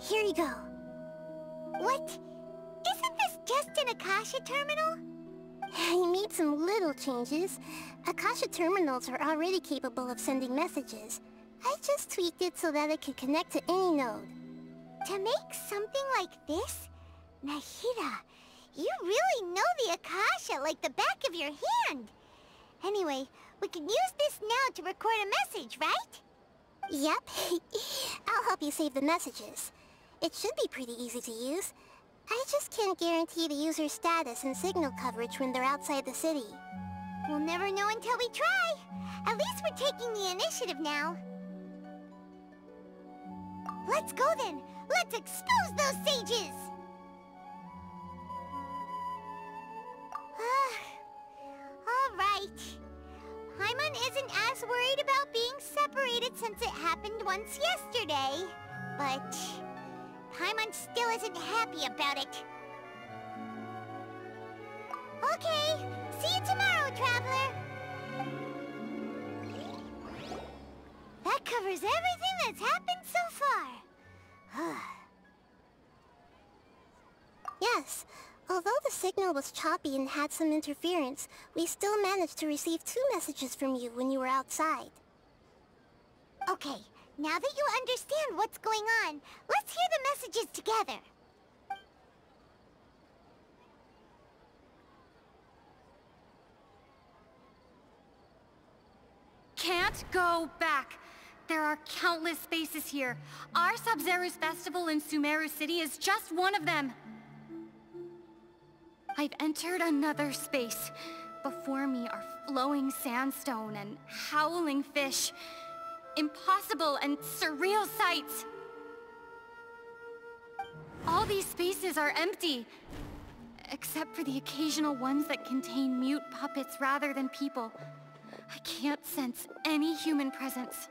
Here you go. What? Isn't this just an Akasha terminal? I made some little changes. Akasha terminals are already capable of sending messages. I just tweaked it so that it could connect to any node. To make something like this? Nahida, you really know the Akasha like the back of your hand. Anyway, we can use this now to record a message, right? Yep. I'll help you save the messages. It should be pretty easy to use. I just can't guarantee the user's status and signal coverage when they're outside the city. We'll never know until we try. At least we're taking the initiative now. Let's go then. Let's expose those sages! All right. Paimon isn't as worried about being separated since it happened once yesterday. But Paimon still isn't happy about it. Okay, see you tomorrow, Traveler! That covers everything that's happened so far. Yes. Although the signal was choppy and had some interference, we still managed to receive 2 messages from you when you were outside. Okay, now that you understand what's going on, let's hear the messages together. Can't go back. There are countless spaces here. Our Sub-Zero's festival in Sumeru City is just one of them. I've entered another space. Before me are flowing sandstone and howling fish. Impossible and surreal sights. All these spaces are empty, except for the occasional ones that contain mute puppets rather than people. I can't sense any human presence.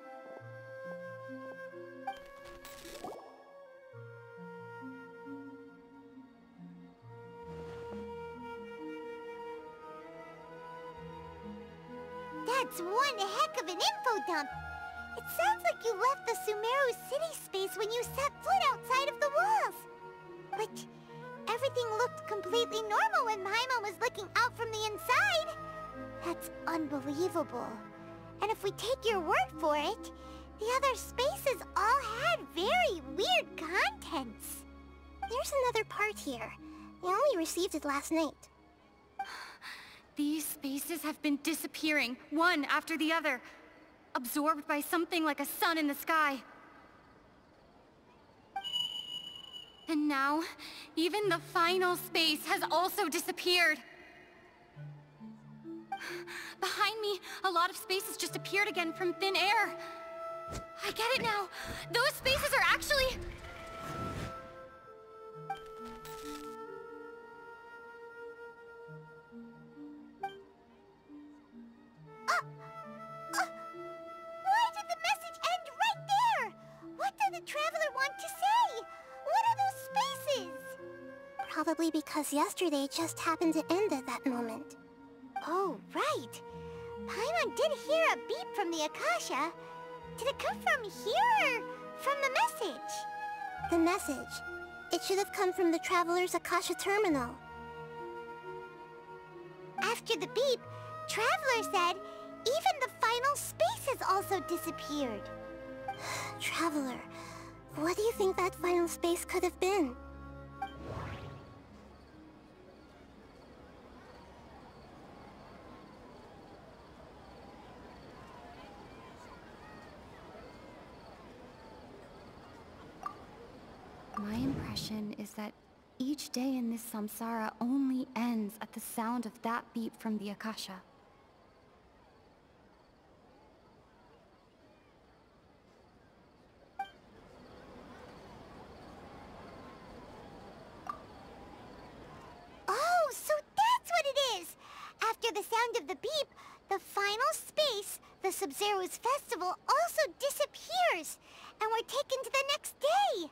That's one heck of an info dump. It sounds like you left the Sumeru city space when you set foot outside of the walls. But everything looked completely normal when Paimon was looking out from the inside. That's unbelievable. And if we take your word for it, the other spaces all had very weird contents. There's another part here. I only received it last night. These spaces have been disappearing, one after the other, absorbed by something like a sun in the sky. And now, even the final space has also disappeared. Behind me, a lot of spaces just appeared again from thin air. I get it now. Those spaces are actually... Why did the message end right there? What did the Traveler want to say? What are those spaces? Probably because yesterday just happened to end at that moment. Oh, right. Paimon did hear a beep from the Akasha. Did it come from here or from the message? The message. It should have come from the Traveler's Akasha terminal. After the beep, Traveler said even the final space has also disappeared. Traveler, what do you think that final space could have been? My impression is that each day in this samsara only ends at the sound of that beep from the Akasha. Oh, so that's what it is! After the sound of the beep, the final space, the Sub-Zero's festival, also disappears, and we're taken to the next day.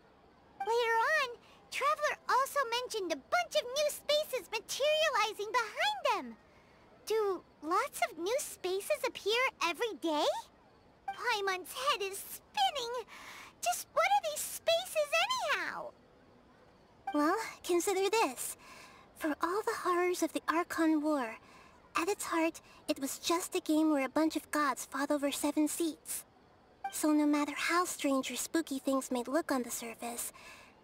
Later on, Traveler also mentioned a bunch of new spaces materializing behind them. Do lots of new spaces appear every day? Paimon's head is spinning. Just what are these spaces anyhow? Well, consider this. For all the horrors of the Archon War, at its heart, it was just a game where a bunch of gods fought over 7 seats. So no matter how strange or spooky things may look on the surface,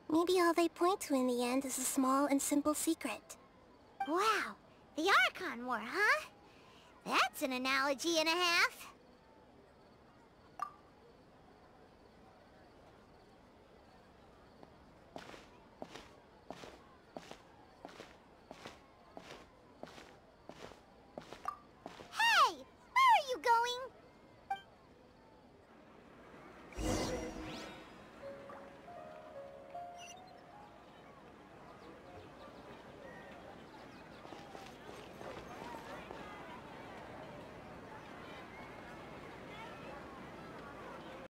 maybe all they point to in the end is a small and simple secret. Wow, the Archon War, huh? That's an analogy and a half.